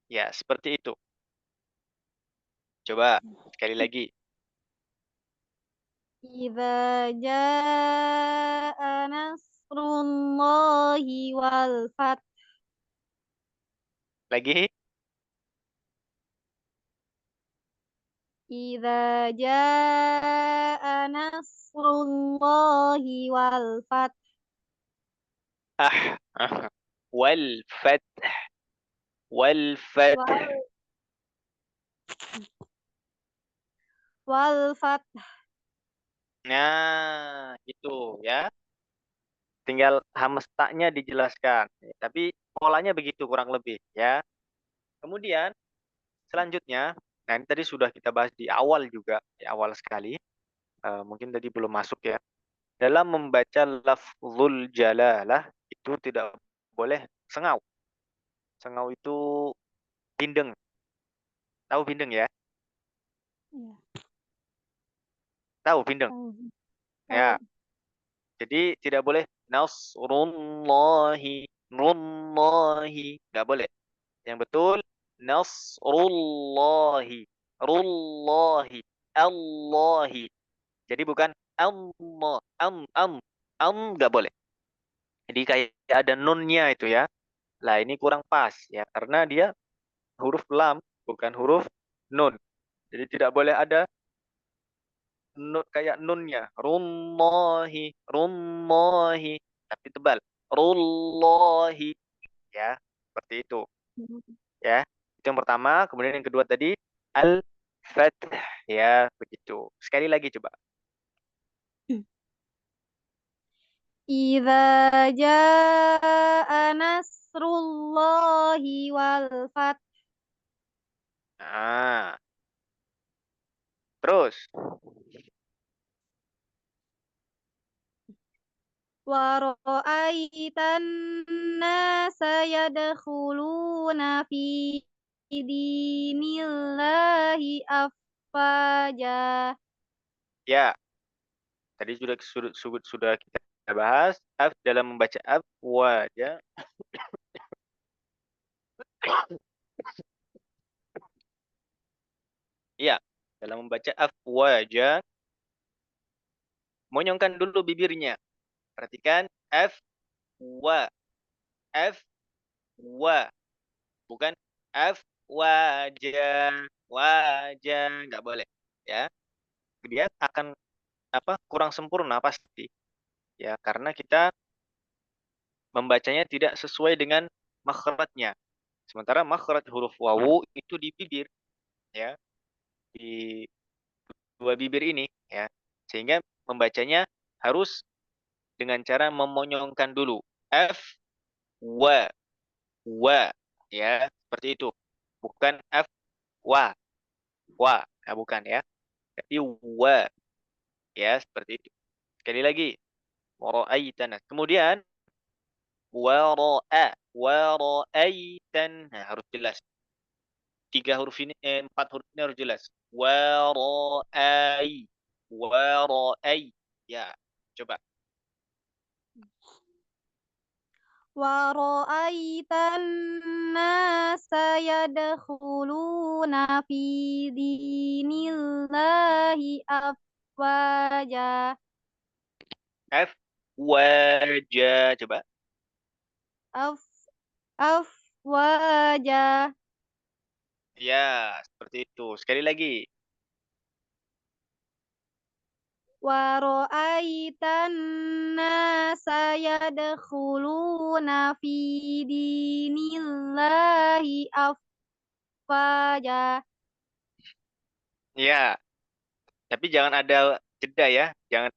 Ya, seperti itu. Coba sekali lagi. Idza jaa nasrullahi wal fath. Lagi. Idza jaa nasrullahi wal fath. Ah, ah. Wal fath, wal fath. Wal fath. Nah, itu ya. Tinggal hamas taknya dijelaskan. Tapi polanya begitu kurang lebih ya. Kemudian selanjutnya, nah ini tadi sudah kita bahas di awal juga, di awal sekali. Mungkin tadi belum masuk ya. Dalam membaca lafzul jalalah itu tidak boleh sengau. Sengau itu bindeng. Tahu bindeng ya? Ya, Tahu bindeng? tahu. Ya. Jadi tidak boleh nasrullahi, rullahi. Nggak boleh. Yang betul nasrullahi, rullahi, Allahi. Jadi bukan Allah, nggak boleh. Jadi kayak ada nunnya itu ya. Lah ini kurang pas ya karena dia huruf lam bukan huruf nun. Jadi tidak boleh ada kayak nunnya. Rullahi, rullahi. Tapi tebal. Rullahi. Ya, seperti itu. Ya, itu yang pertama. Kemudian yang kedua tadi al-fath. Ya, begitu. Sekali lagi coba. Idza jaa nasrullahi wal fath. Nah, terus. Wa ra'aitan nasa yadkhuluna fi dinillahi afwaja. Ya, tadi sudah kita bahas dalam membaca afwaja. Ya, dalam membaca afwaja monyongkan dulu bibirnya. Perhatikan wa, wa, bukan wajah, wajah, nggak boleh. Ya, dia akan kurang sempurna pasti. Ya, karena kita membacanya tidak sesuai dengan makhrajnya. Sementara makhraj huruf wawu itu di bibir, ya, di dua bibir ini, ya. Sehingga membacanya harus dengan cara memonyongkan dulu. Wa, wa, ya, seperti itu. Bukan wa, ya, bukan ya. Tapi wa, ya, seperti itu. Sekali lagi, wara'aitana. Kemudian wara'aitan. Nah, harus jelas. Empat huruf ini harus jelas. Wara'ai. Ya, coba. Wa ra'aitan nasa yadkhuluna fi dinillahi afwaja. Wajah, coba. Af afwaja. Ya, seperti itu. Sekali lagi. Wa ra'aitan nasa yadkhuluna fi dinillahi afwaja. Ya, tapi jangan ada jeda ya. Jangan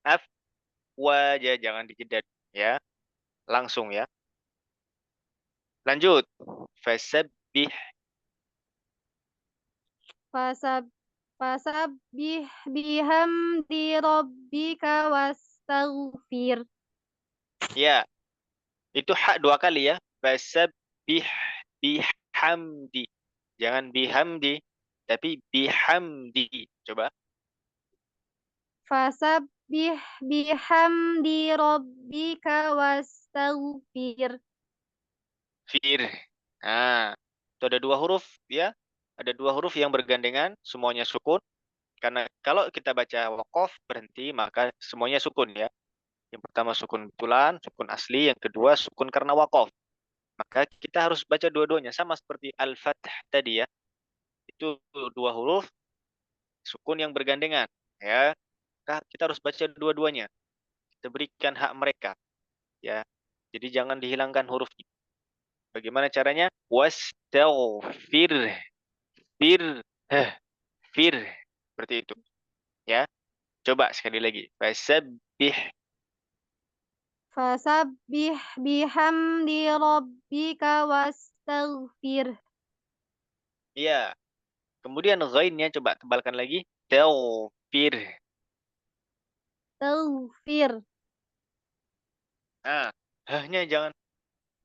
wajah, jangan dijeda ya. Langsung ya. Lanjut. Fasabbih. Fasab Fasabbih bihamdi rabbika wastaghfir. Ya, itu hak dua kali ya. Fasabbih bihamdi. Jangan bihamdi, tapi bihamdi. Coba. Fasabbih bihamdi rabbika wastaghfir. Fir. Nah, itu ada dua huruf ya. Ada dua huruf yang bergandengan, semuanya sukun. Karena kalau kita baca waqaf berhenti, maka semuanya sukun ya. Yang pertama sukun betulan, sukun asli. Yang kedua sukun karena waqaf. Maka kita harus baca dua-duanya. Sama seperti al-fath tadi ya. Itu dua huruf sukun yang bergandengan. Ya, kita harus baca dua-duanya. Kita berikan hak mereka. Ya, jadi jangan dihilangkan huruf. Bagaimana caranya? Wastaghfir. Fir. Fir. Seperti itu. Ya. Coba sekali lagi. Fasabbih. Fasabbih bihamdi rabbika wastaghfir. Iya. Kemudian ghainnya coba tebalkan lagi. Taghfir. Taghfir. Nah, hahnya jangan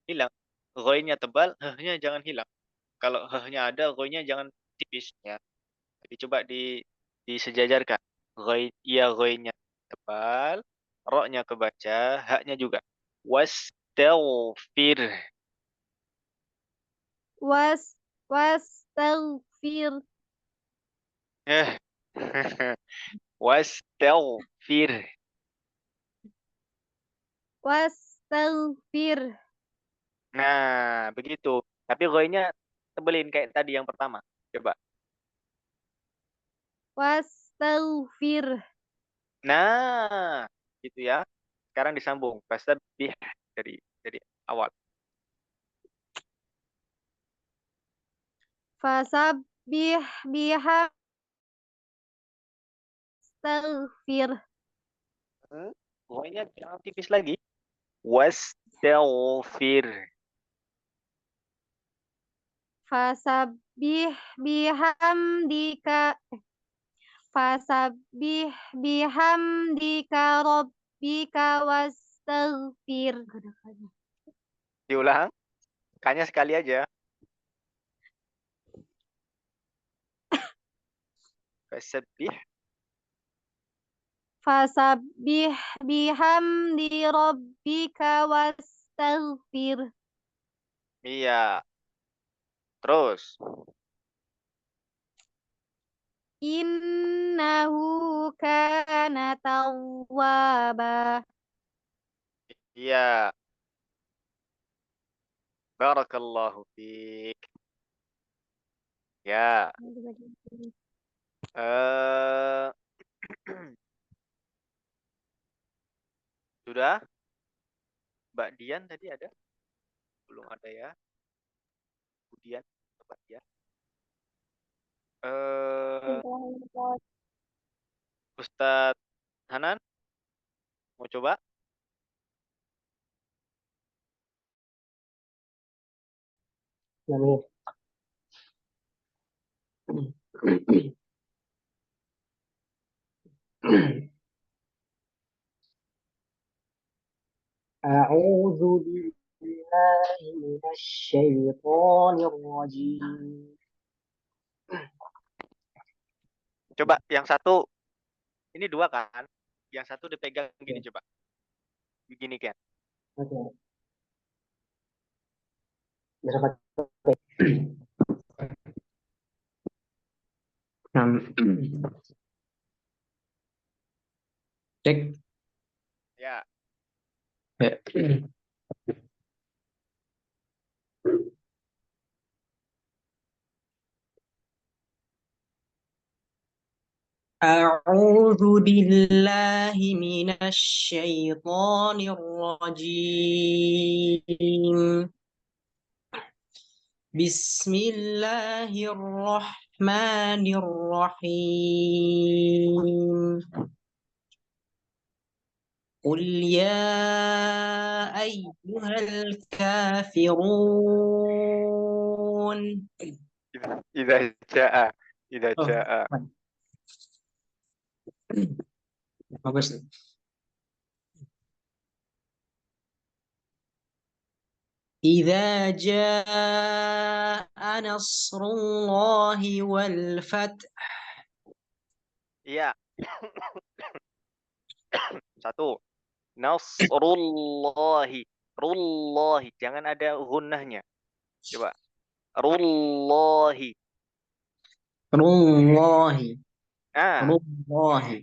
hilang. Ghainnya tebal, hahnya jangan hilang. Kalau hahnya ada, ghainnya jangan tipis ya. Jadi coba disejajarkan. Ghainnya tebal, ro-nya kebaca, haknya juga. Wastaghfir. Wastaghfir. Eh. Wastaghfir. Wastaghfir. Nah, begitu. Tapi ghainnya tebelin kayak tadi yang pertama. Coba. Wastaghfir. Nah, gitu ya. Sekarang disambung. Fasabbih dari awal. Fasabbih bihamstaghfir. Pokoknya jangan tipis lagi. Wastaghfir. Fasabbih bihamdika Fasabbih bihamdika rabbika wastaghfir. Diulang. Kayaknya sekali aja. Fasabbih. Fasabbih bihamdi rabbika wastaghfir. Iya. Terus. Innahu kana tawwaba. Iya. Barakallahu fiik. Ya. Eh Sudah? Mbak Dian tadi ada? Belum ada ya. Kemudian Mbak Dian. Ustadz Hanan mau coba? أعوذ بالله من الشيطان الرجيم. Coba yang satu. Ini dua kan? Yang satu dipegang gini coba. Begini kan. Oke. Cek. Ya. أعوذ بالله من الشيطان الرجيم. بسم الله الرحمن الرحيم. قل يا أيها الكافرون. Idza jaa. Idza Oh, jaa. bagus. إذا جاء نصر الله والفتح. Iya. Satu. Nasrullahi. Rullahi. Jangan ada gunnahnya. Coba. Rullahi. Rullahi. Nah, Rullahi.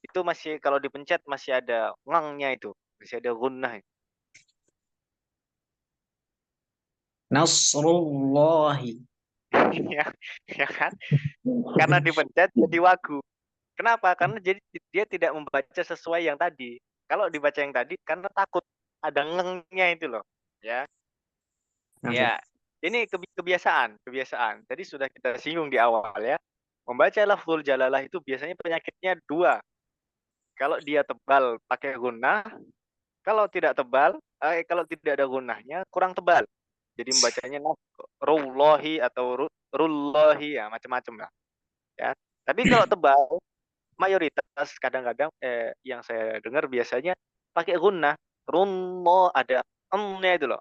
itu masih kalau dipencet masih ada ngangnya itu. Masih ada gunnah. Nasrullahi. ya, ya kan? Karena dipencet jadi wagu. Kenapa? Karena jadi dia tidak membaca sesuai yang tadi. Kalau dibaca yang tadi karena takut ada ngengnya itu loh, ya. Ya. Ini kebiasaan. Tadi sudah kita singgung di awal ya. Membaca lafzul jalalah itu biasanya penyakitnya dua. Kalau dia tebal pakai gunnah, kalau tidak ada gunnahnya kurang tebal. Jadi membacanya rullahi atau rullahi ya macam-macam lah. Ya. Tapi kalau tebal mayoritas kadang-kadang yang saya dengar biasanya pakai gunnah, runno ada nya itu loh.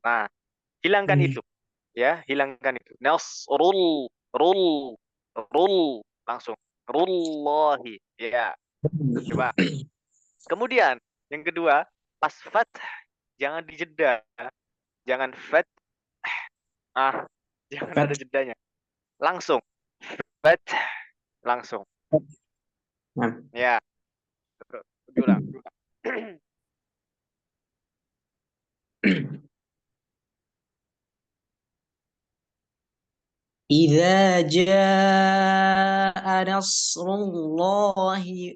Nah, hilangkan itu. Ya, hilangkan itu. Nasrul rul langsung rullahi. Ya, coba. Kemudian yang kedua, pas fath jangan dijeda. Jangan fath jangan ada jedanya. Langsung fath langsung. Ya. Diulang. إذا جاء نصر الله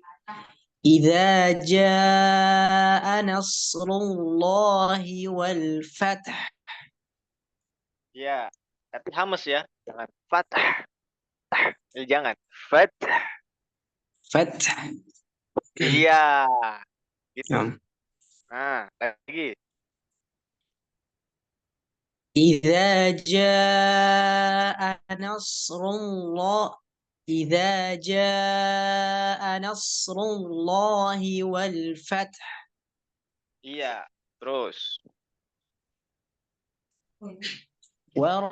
إذا جاء نصر الله والفتح. Ya, tapi hamas ya. Jangan fathah. Jangan. Fathah. فتح. Iya, gitu. نعم. Nah, lagi. إذا جاء نصر الله إذا جاء نصر الله والفتح. Iya, terus. ور...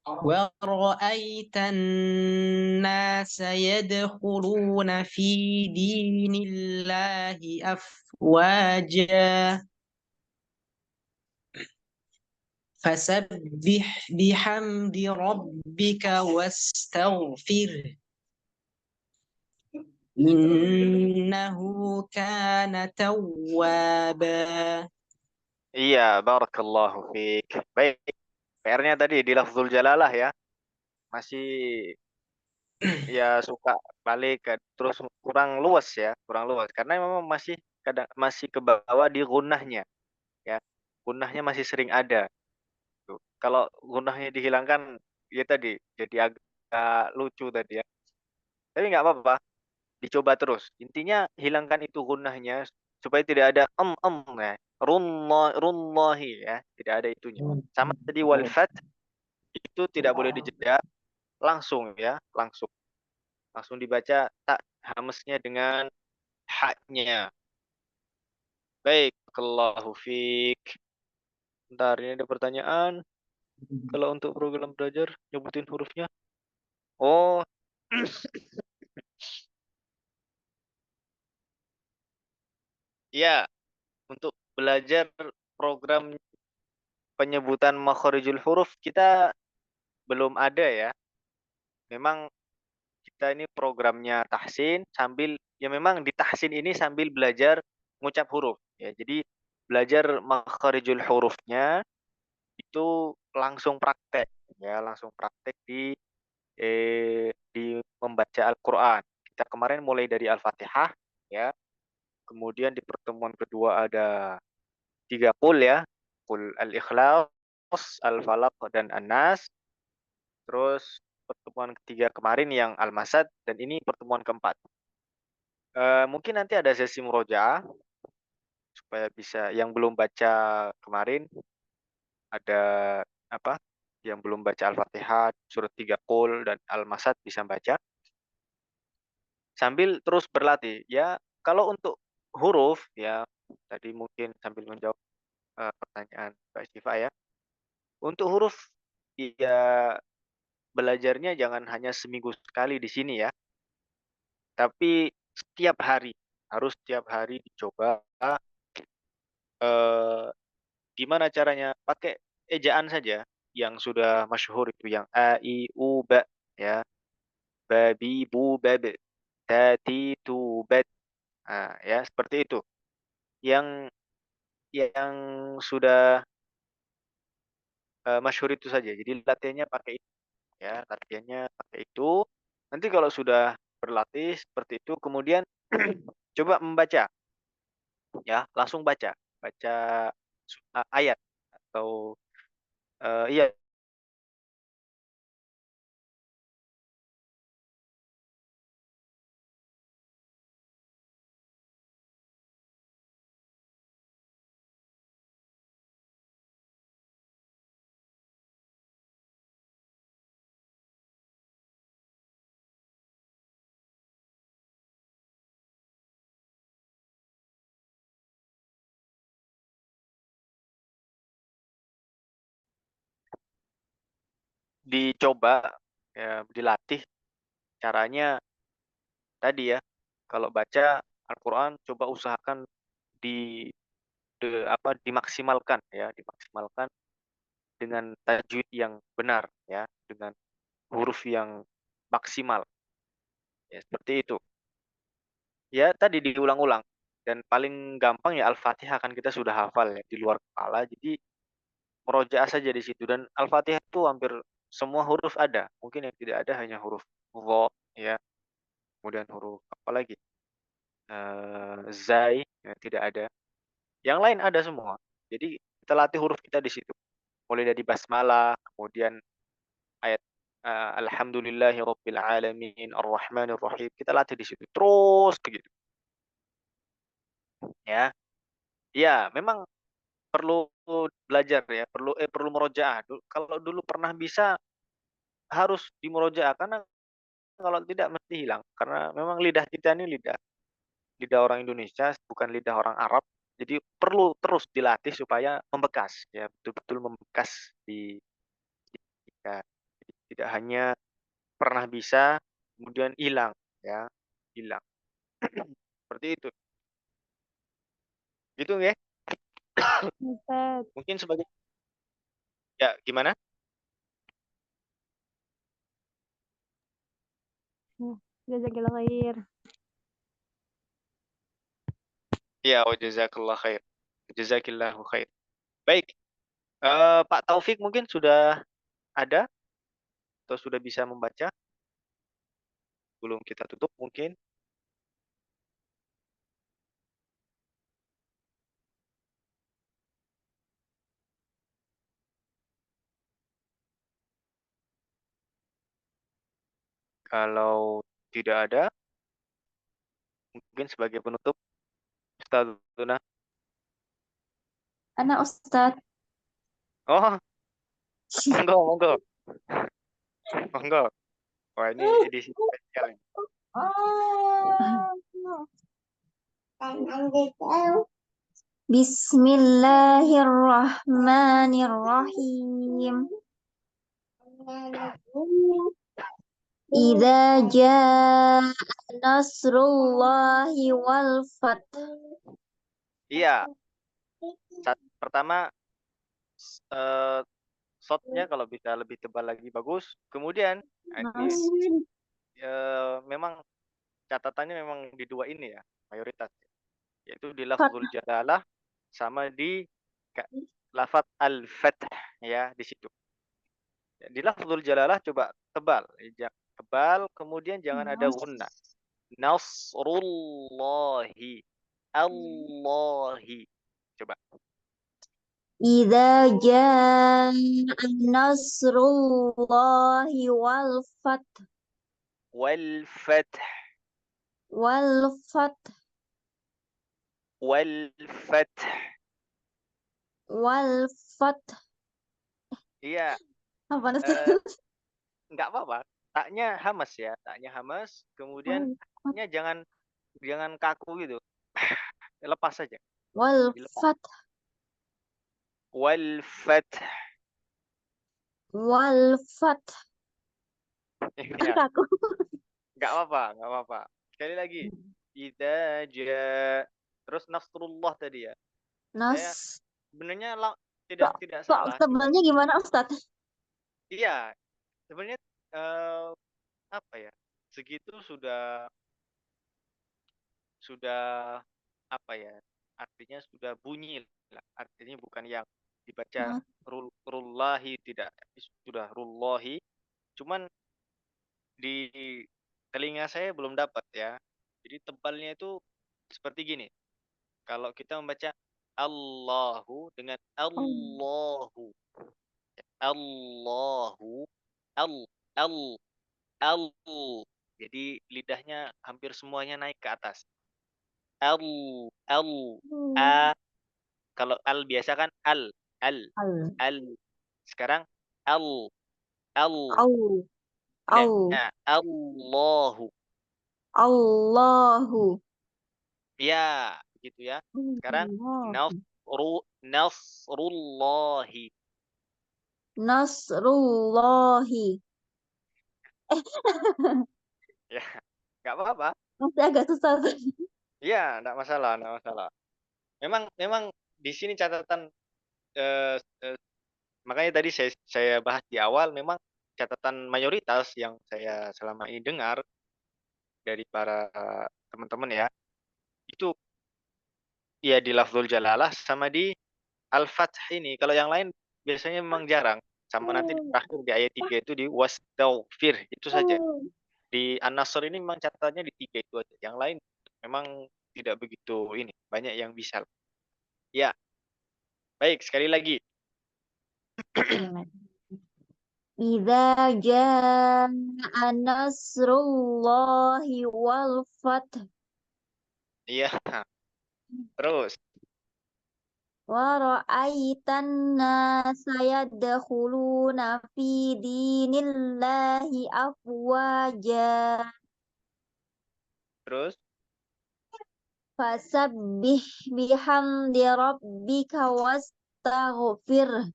ورأيت الناس يدخلون في دين الله أفواجا فسبح بحمد ربك واستغفره إنه كان توابا. Iya, barakallahu fiik. Baik, PR-nya tadi di lafzul jalalah ya. Masih ya suka balik ke terus kurang luas ya, kurang luas karena memang masih masih ke bawah di gunnahnya ya. Gunnahnya masih sering ada tuh. Kalau gunnahnya dihilangkan ya tadi jadi agak lucu tadi ya. Tapi nggak apa-apa, dicoba terus. Intinya hilangkan itu gunnahnya supaya tidak ada ya. Runnahi ya, tidak ada itunya. Sama tadi wal fat itu tidak boleh dijeda, langsung ya, langsung dibaca tak hamesnya dengan haknya. Baik, Allahu fiik. Bentar, ini ada pertanyaan. Kalau untuk program belajar, nyebutin hurufnya. Oh, ya, untuk belajar program penyebutan makharijul huruf kita belum ada ya. Memang kita ini programnya tahsin sambil ya memang di tahsin ini sambil belajar mengucap huruf ya. Jadi belajar makharijul hurufnya itu langsung praktek ya, langsung praktek di membaca Al-Qur'an. Kita kemarin mulai dari Al-Fatihah ya. Kemudian di pertemuan kedua ada 3 qul ya. Qul Al-Ikhlas, Al-Falaq dan An-Nas. Terus pertemuan ketiga kemarin yang Al-Masad dan ini pertemuan keempat. Mungkin nanti ada sesi murojaah supaya bisa yang belum baca kemarin ada apa? Yang belum baca Al-Fatihah, surat 3 Qul dan Al-Masad bisa baca sambil terus berlatih. Ya, kalau untuk huruf ya tadi mungkin sambil menjawab pertanyaan Mbak Syifa ya. Untuk huruf ya belajarnya jangan hanya seminggu sekali di sini ya, tapi setiap hari. Harus setiap hari dicoba eh, gimana caranya? Pakai ejaan saja yang sudah masyhur itu yang a i u ba ya. Babi bu babe tati tu bat. Nah, ya seperti itu. Yang sudah masyhur itu saja. Jadi latihannya pakai itu ya, latihannya pakai itu. Nanti kalau sudah berlatih seperti itu kemudian coba membaca ya, langsung baca. Baca ayat atau iya. Dicoba ya, dilatih caranya tadi ya. Kalau baca Al-Qur'an coba usahakan di, dimaksimalkan ya, dimaksimalkan dengan tajwid yang benar ya, dengan huruf yang maksimal. Ya, seperti itu. Ya, tadi diulang-ulang dan paling gampang ya Al-Fatihah kan kita sudah hafal ya di luar kepala. Jadi murojaah saja di situ dan Al-Fatihah itu hampir semua huruf ada. Mungkin yang tidak ada hanya huruf dha ya, kemudian huruf apa lagi? zai, ya, tidak ada. Yang lain ada semua. Jadi kita latih huruf kita di situ. Mulai dari basmalah, kemudian ayat alhamdulillahi rabbil alamin arrahmanir rahim. Kita latih di situ terus begitu. Ya. Ya, memang perlu belajar ya, perlu murojaah. Kalau dulu pernah bisa harus dimurojaah karena kalau tidak mesti hilang. Karena memang lidah kita ini lidah lidah orang Indonesia, bukan lidah orang Arab. Jadi perlu terus dilatih supaya membekas ya, betul-betul membekas di kita. Tidak hanya pernah bisa kemudian hilang ya, hilang. Seperti itu. Gitu ya. Ustaz. Mungkin sebagai ya gimana? Jazakillah khair. Ya, wa jazakallah khair. Jazakillahu khair. Baik. Pak Taufik mungkin sudah ada atau sudah bisa membaca? Belum kita tutup mungkin. Kalau tidak ada, mungkin sebagai penutup, Ustazuna. Anak Ustadz. Oh, monggo, monggo, monggo. Wah, ini edisi spesial. Bismillahirrahmanirrahim. Idza jaa nasrullahi wal fath. Iya, pertama shotnya kalau bisa lebih tebal lagi bagus. Kemudian ini memang catatannya memang di dua ini ya, mayoritas. Yaitu di lafzul jalalah sama di lafaz al-fath ya, di situ. Di lafzul jalalah coba tebal, tebal, kemudian jangan ada gunnah. Nasrullahi, Allahi. Coba. Idza jaa nasrullahi wal fath. Wal fath. Wal fath. Wal fath. Wal fath. Iya. Apa Enggak apa-apa. Taknya hamas ya, taknya hamas. Kemudian taknya jangan kaku gitu. Lepas saja. Wal fath. Wal fath. Wal fath. Ya. Kaku. Enggak apa-apa. Sekali lagi. Idza jaa. Terus nasrullah tadi ya. Nas. Sebenarnya tidak salah. Tebalnya gimana Ustadz? Iya. Sebenarnya apa ya? Segitu sudah apa ya? Artinya sudah bunyi lah. Artinya bukan yang dibaca rullahi, tidak, sudah rullahi. Cuman di telinga saya belum dapat ya. Jadi tebalnya itu seperti gini. Kalau kita membaca Allahu dengan Allahu. Allahu, al al. Jadi lidahnya hampir semuanya naik ke atas. Al a. Kalau al biasa kan al. Sekarang al Nah, Allahu. Allahu. Ya, begitu ya. Sekarang nasrullahi. Nasrullahi. Ya, nggak apa-apa. Masih agak susah. Iya, nggak masalah. Memang di sini catatan makanya tadi saya bahas di awal, memang catatan mayoritas yang saya selama ini dengar dari para teman-teman ya, itu ya di lafzul jalalah sama di al-fath ini. Kalau yang lain biasanya memang jarang. Sama nanti di terakhir di ayat 3 itu di wastaghfir, itu saja. Di An-Nasr ini memang catatannya di 3 itu aja. Yang lain memang tidak begitu ini, banyak yang bisa. Ya, baik sekali lagi. Idza jaa nasrullahi wal fath Iya, terus. wa ra'aitan nasa yadkhuluna fi dinillahi afwaja Terus, fasabbih bihamdi rabbika wastaghfir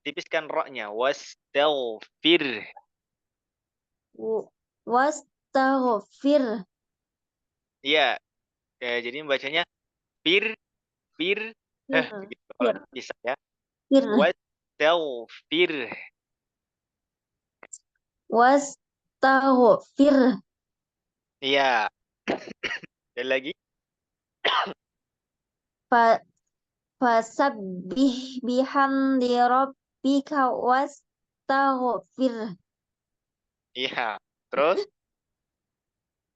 tipiskan roknya. Wastaghfir. wastaghfir Iya, jadi bacanya fir, fir, begitu kalau fir bisa ya. fir Wastaghfir. wastaghfir Iya, dan lagi. fa fasabbih bihamdi rabbika wastaghfir Iya, terus.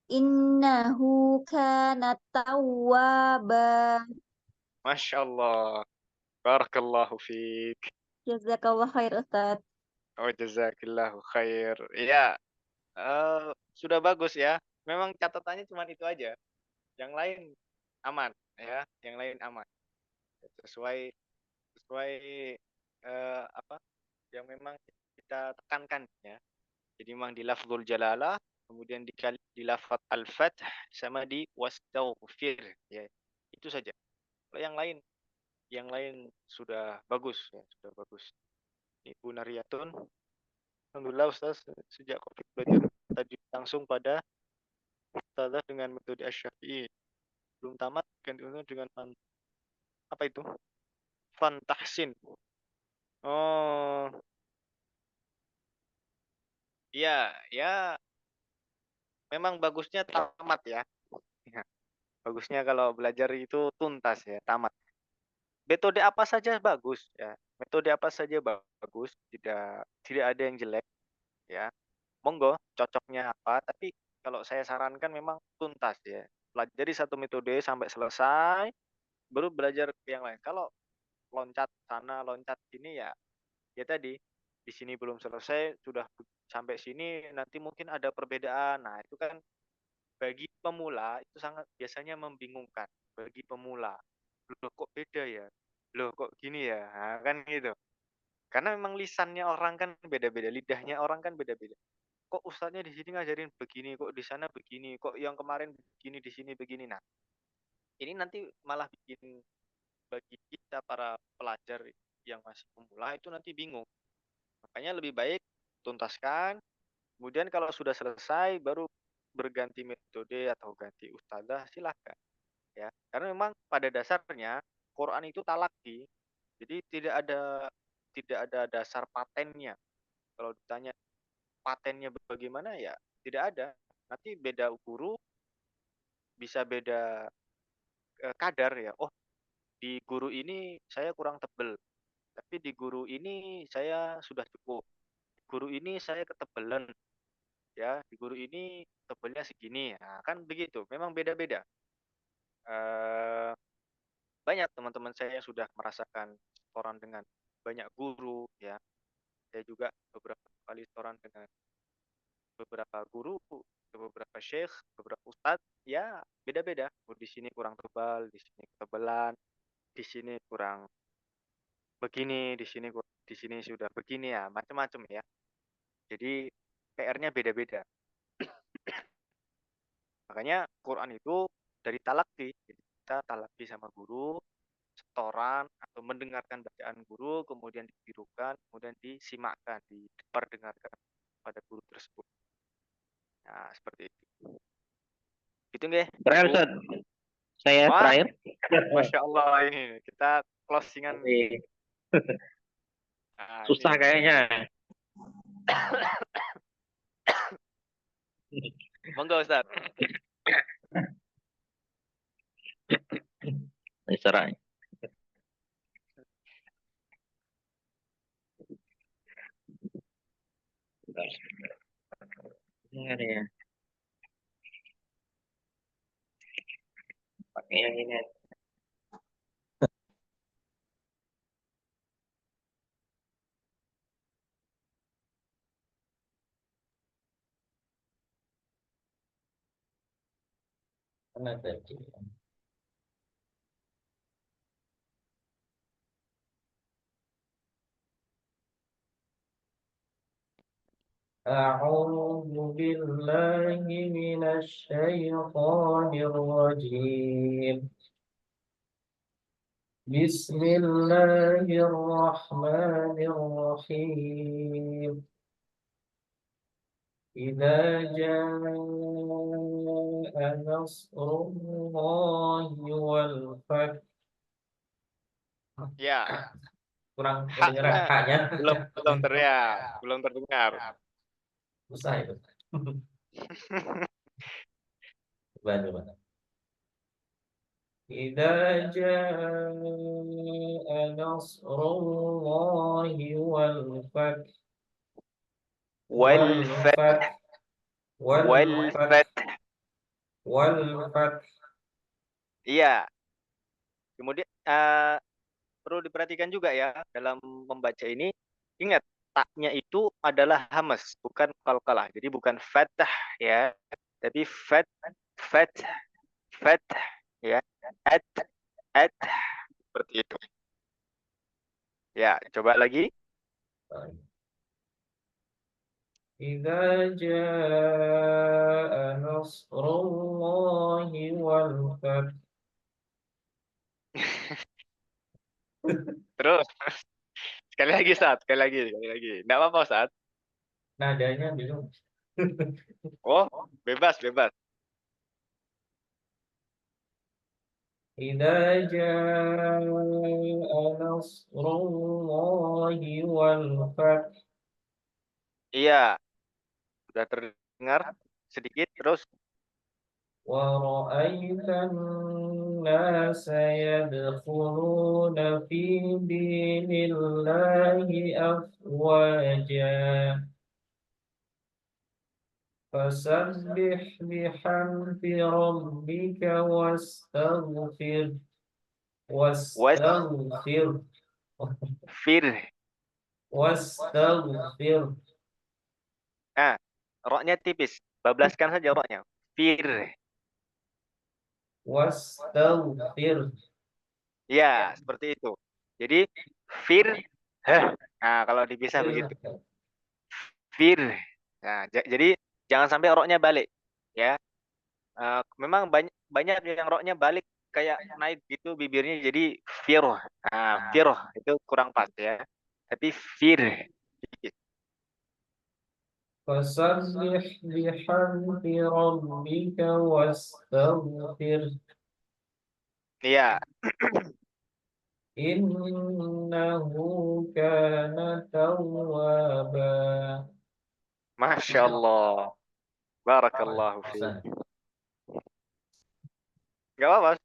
innahu kana tawwaba Masya Allah. Barakallahu fiik. jazakallah khair Ustaz. Oh, jazakillahu khair. Iya, sudah bagus ya. Memang catatannya cuma itu aja. Yang lain aman ya, yang lain aman. Sesuai sesuai apa yang memang kita tekankan ya. Jadi memang di lafzul jalalah, kemudian di lafaz al-fath sama di wastaghfir ya. Itu saja. Kalau yang lain sudah bagus ya, sudah bagus. Ibu Nariyatun, alhamdulillah Ustaz, sejak Covid belajar tadi langsung pada Ustazah dengan metode Asy-Syafi'i. Belum tamat ganti metode dengan apa itu? Fan tahsin. Oh, iya, ya memang bagusnya tamat ya. Ya, bagusnya kalau belajar itu tuntas ya, tamat. Metode apa saja bagus ya. Metode apa saja bagus, tidak ada yang jelek ya. Monggo cocoknya apa, tapi kalau saya sarankan memang tuntas ya. Pelajari satu metode sampai selesai, baru belajar ke yang lain. Kalau loncat sana, loncat sini ya, ya tadi di sini belum selesai, sudah sampai sini nanti mungkin ada perbedaan. Nah, itu kan bagi pemula itu sangat biasanya membingungkan. Bagi pemula, loh kok beda ya? Loh kok gini ya? Nah, kan gitu. Karena memang lisannya orang kan beda-beda, lidahnya orang kan beda-beda. Kok ustadznya di sini ngajarin begini, kok di sana begini, kok yang kemarin begini, di sini begini. Nah, ini nanti malah bikin bagi kita para pelajar yang masih pemula itu nanti bingung. Makanya lebih baik tuntaskan, kemudian kalau sudah selesai baru berganti metode atau ganti ustadzah silahkan ya. Karena memang pada dasarnya Quran itu talaki, jadi tidak ada dasar patennya. Kalau ditanya patennya bagaimana ya tidak ada. Nanti beda guru bisa beda kadar ya. Oh, di guru ini saya kurang tebel, tapi di guru ini saya sudah cukup. Di guru ini saya ketebelan ya, di guru ini tebelnya segini. Nah, kan begitu. Memang beda-beda. Eh, banyak teman-teman saya yang sudah merasakan setoran dengan banyak guru ya. Saya juga beberapa kali setoran dengan beberapa guru, beberapa syekh, beberapa ustadz, ya beda-beda. Oh, di sini kurang tebal, di sini ketebalan, di sini kurang begini, di sini sudah begini ya, macam-macam ya. Jadi PR-nya beda-beda. Makanya Quran itu dari talaki. Jadi kita talaki sama guru, setoran atau mendengarkan bacaan guru, kemudian ditirukan, kemudian disimakkan, diperdengarkan pada guru tersebut. Nah, seperti itu. Gitu nggih. Terakhir Bu. Ustaz, saya Wah, terakhir. Masya Allah ini kita closingan. Ini Nah, susah ini. kayaknya. Monggo Ustaz. Caranya. Ini ya. Yang ini. Mana tadi? أعوذ بالله من الشيطان الرجيم. بسم الله الرحمن الرحيم. إذا جاء نصر الله والفتح. Ya, Kurang kedengeran haknya haknya. belum teriak, belum terdengar. Susah itu. Coba. إذا جاء نصر الله والفتح. Wal-fath, والفتح والفتح. Iya. Kemudian perlu diperhatikan juga ya dalam membaca ini. Ingat, taknya itu adalah hamas, bukan qalqalah. Jadi bukan fathah ya, tapi fathah, ya. At, seperti itu. Ya, coba lagi. إذا جاء نصر الله والفتح. Terus sekali lagi Ustaz, sekali lagi. Enggak apa-apa Ustaz. Nadanya belum. Oh, bebas. إذا جاء نصر الله والفتح. Iya, sudah terdengar sedikit terus. ورأيت الناس يدخلون في دين الله أفواجا فسبح بحمد ربك واستغفر. Fir. واستغفر. Roknya tipis. Bablaskan saja roknya. Fir. واستغفر. Ya, seperti itu. Jadi fir. Nah, kalau dipisah begitu. Fir. Nah, jadi jangan sampai roknya balik. Ya. Memang banyak yang roknya balik kayak naik gitu bibirnya jadi fir. Nah, fir itu kurang pas ya. Tapi fir. فسبح بحمد ربك واستغفر. Iya. إنه كان توابا. Masya Allah. Barakallahu fiik. Gak apa-apa,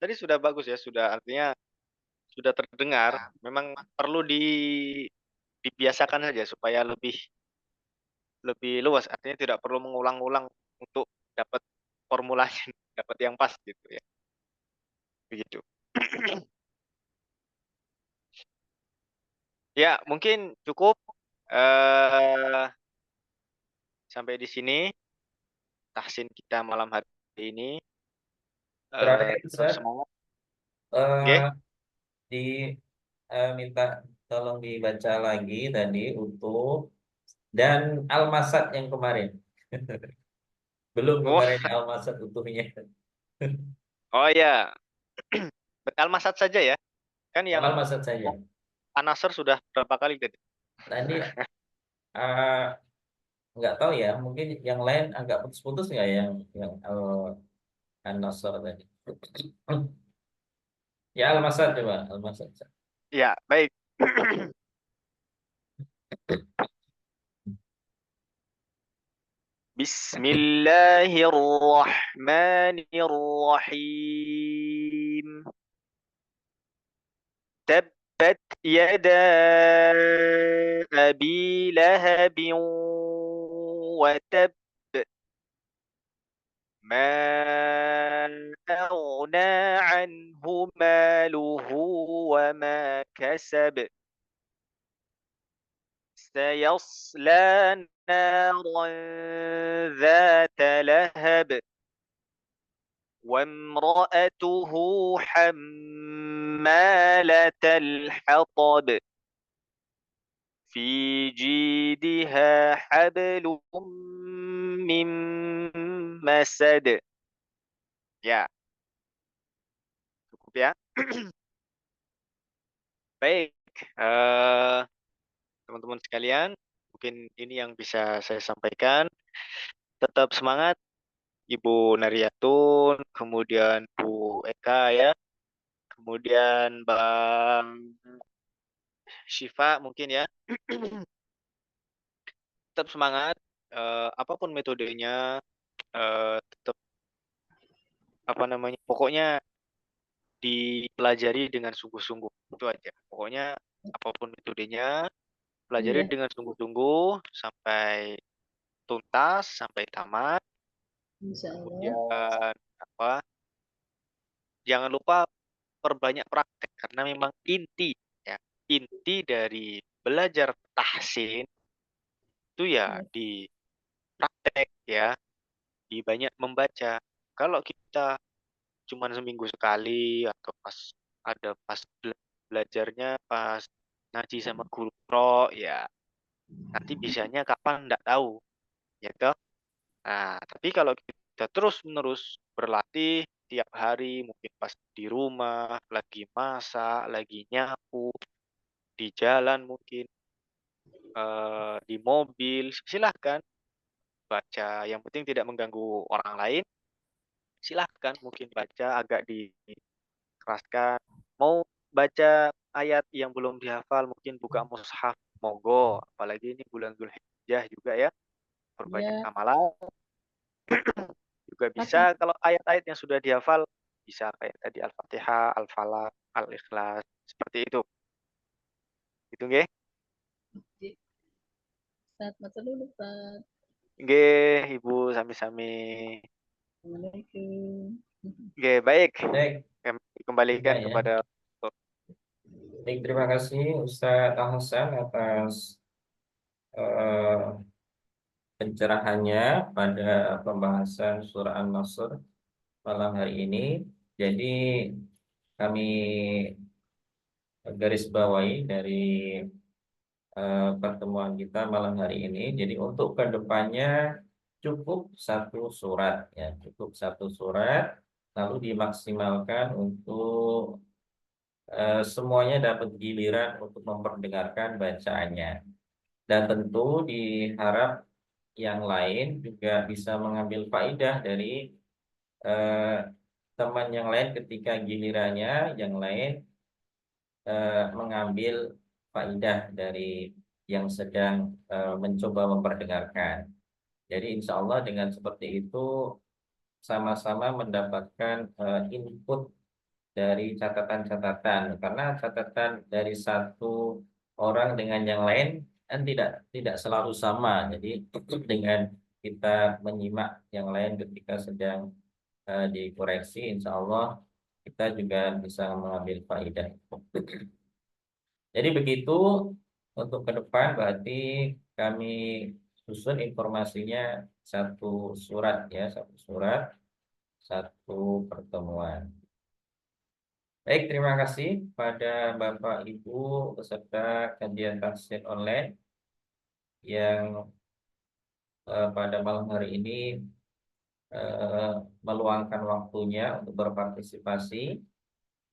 tadi sudah bagus ya, artinya sudah terdengar. Memang perlu dibiasakan saja supaya lebih luas. Artinya tidak perlu mengulang-ulang untuk dapat formulanya, dapat yang pas gitu ya. Begitu. Ya, mungkin cukup sampai di sini tahsin kita malam hari ini. Terakhir, Terus Ustaz, semangat. Oke. minta tolong dibaca lagi tadi utuh dan Al-Masad yang kemarin. Belum Wah. kemarin Al-Masad utuhnya. Oh ya. Al-Masad saja ya. Kan yang Al-Masad saja. An-Nasr sudah berapa kali tadi? Tadi nggak tahu ya, mungkin yang lain agak putus-putus nggak yang An-Nasr tadi. Ya Al-Masad coba Al-Masad. Ya, baik. Bismillahirrahmanirrahim. Tabbat yada abi lahabin wa tab. Ma أغنى عنه ماله وما كسب سيصلى نارا ذات لهب وامرأته حمالة الحطب في جيدها حبل من مسد. Ya, cukup ya. Baik, teman-teman sekalian, mungkin ini yang bisa saya sampaikan. Tetap semangat, Ibu Naryatun, kemudian Bu Eka ya, kemudian Bang Syifa mungkin ya. Tetap semangat, apapun metodenya, tetap apa namanya, pokoknya dipelajari dengan sungguh-sungguh. Itu aja. Pokoknya apapun metodenya, pelajari Iya, dengan sungguh-sungguh sampai tuntas, sampai tamat. insya Allah. Kemudian apa? Jangan lupa perbanyak praktek karena memang inti ya, inti dari belajar tahsin itu ya di praktek ya, di banyak membaca. Kalau kita cuman seminggu sekali atau pas belajarnya pas ngaji sama guru pro ya, nanti bisanya kapan nggak tahu ya toh. Nah, tapi kalau kita terus-menerus berlatih tiap hari, mungkin pas di rumah, lagi masak, lagi nyapu, di jalan mungkin, di mobil, silahkan baca. Yang penting tidak mengganggu orang lain. Silahkan mungkin baca agak dikeraskan. Mau baca ayat yang belum dihafal, mungkin buka mushaf, monggo. Apalagi ini bulan Dzulhijjah juga ya, perbanyak Ya, amalan. Juga bisa kalau ayat-ayat yang sudah dihafal bisa kayak tadi Al-Fatihah, Al-Falaq, Al-Ikhlas, seperti itu. Gitu nggih. Ustaz, matur dulu, Ustaz. Nggih, Ibu sami-sami. Assalamualaikum. Nggih, baik. Baik, Kami kembalikan ya. kepada Baik, terima kasih Ustadz Al-Hasan atas eh, pencerahannya pada pembahasan surah An-Nasr malam hari ini. Jadi kami garis bawahi dari pertemuan kita malam hari ini. Jadi untuk kedepannya cukup satu surat ya, cukup satu surat, lalu dimaksimalkan untuk semuanya dapat giliran untuk memperdengarkan bacaannya. Dan tentu diharap yang lain juga bisa mengambil faidah dari eh, teman yang lain ketika gilirannya yang lain mengambil faidah dari yang sedang mencoba memperdengarkan. Jadi insya Allah dengan seperti itu sama-sama mendapatkan input dari catatan-catatan, karena catatan dari satu orang dengan yang lain kan tidak selalu sama. Jadi dengan kita menyimak yang lain ketika sedang dikoreksi, insya Allah kita juga bisa mengambil faedah. Jadi begitu untuk ke depan, berarti kami susun informasinya satu surat ya, satu surat, satu pertemuan. Baik, terima kasih pada Bapak Ibu peserta kajian tafsir online yang pada malam hari ini meluangkan waktunya untuk berpartisipasi.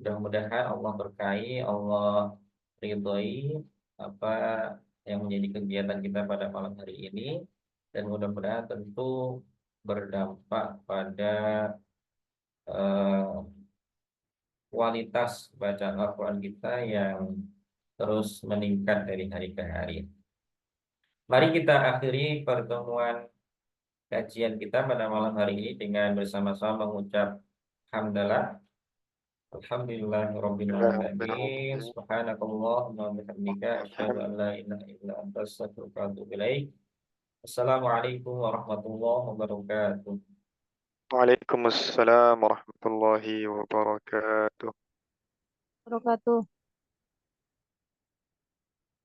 Mudah-mudahan Allah berkahi, Allah ridhoi apa yang menjadi kegiatan kita pada malam hari ini, dan mudah-mudahan tentu berdampak pada kualitas bacaan Al-Quran kita yang terus meningkat dari hari ke hari. Mari kita akhiri pertemuan kajian kita pada malam hari ini dengan bersama-sama mengucap hamdalah. Alhamdulillahirabbil alamin. Subhanakallahumma wa bihamdika asyhadu an la ilaha illa anta astaghfiruka wa atubu ilaik. Assalamualaikum warahmatullahi wabarakatuh. Waalaikumsalam warahmatullahi wabarakatuh. Wabarakatuh.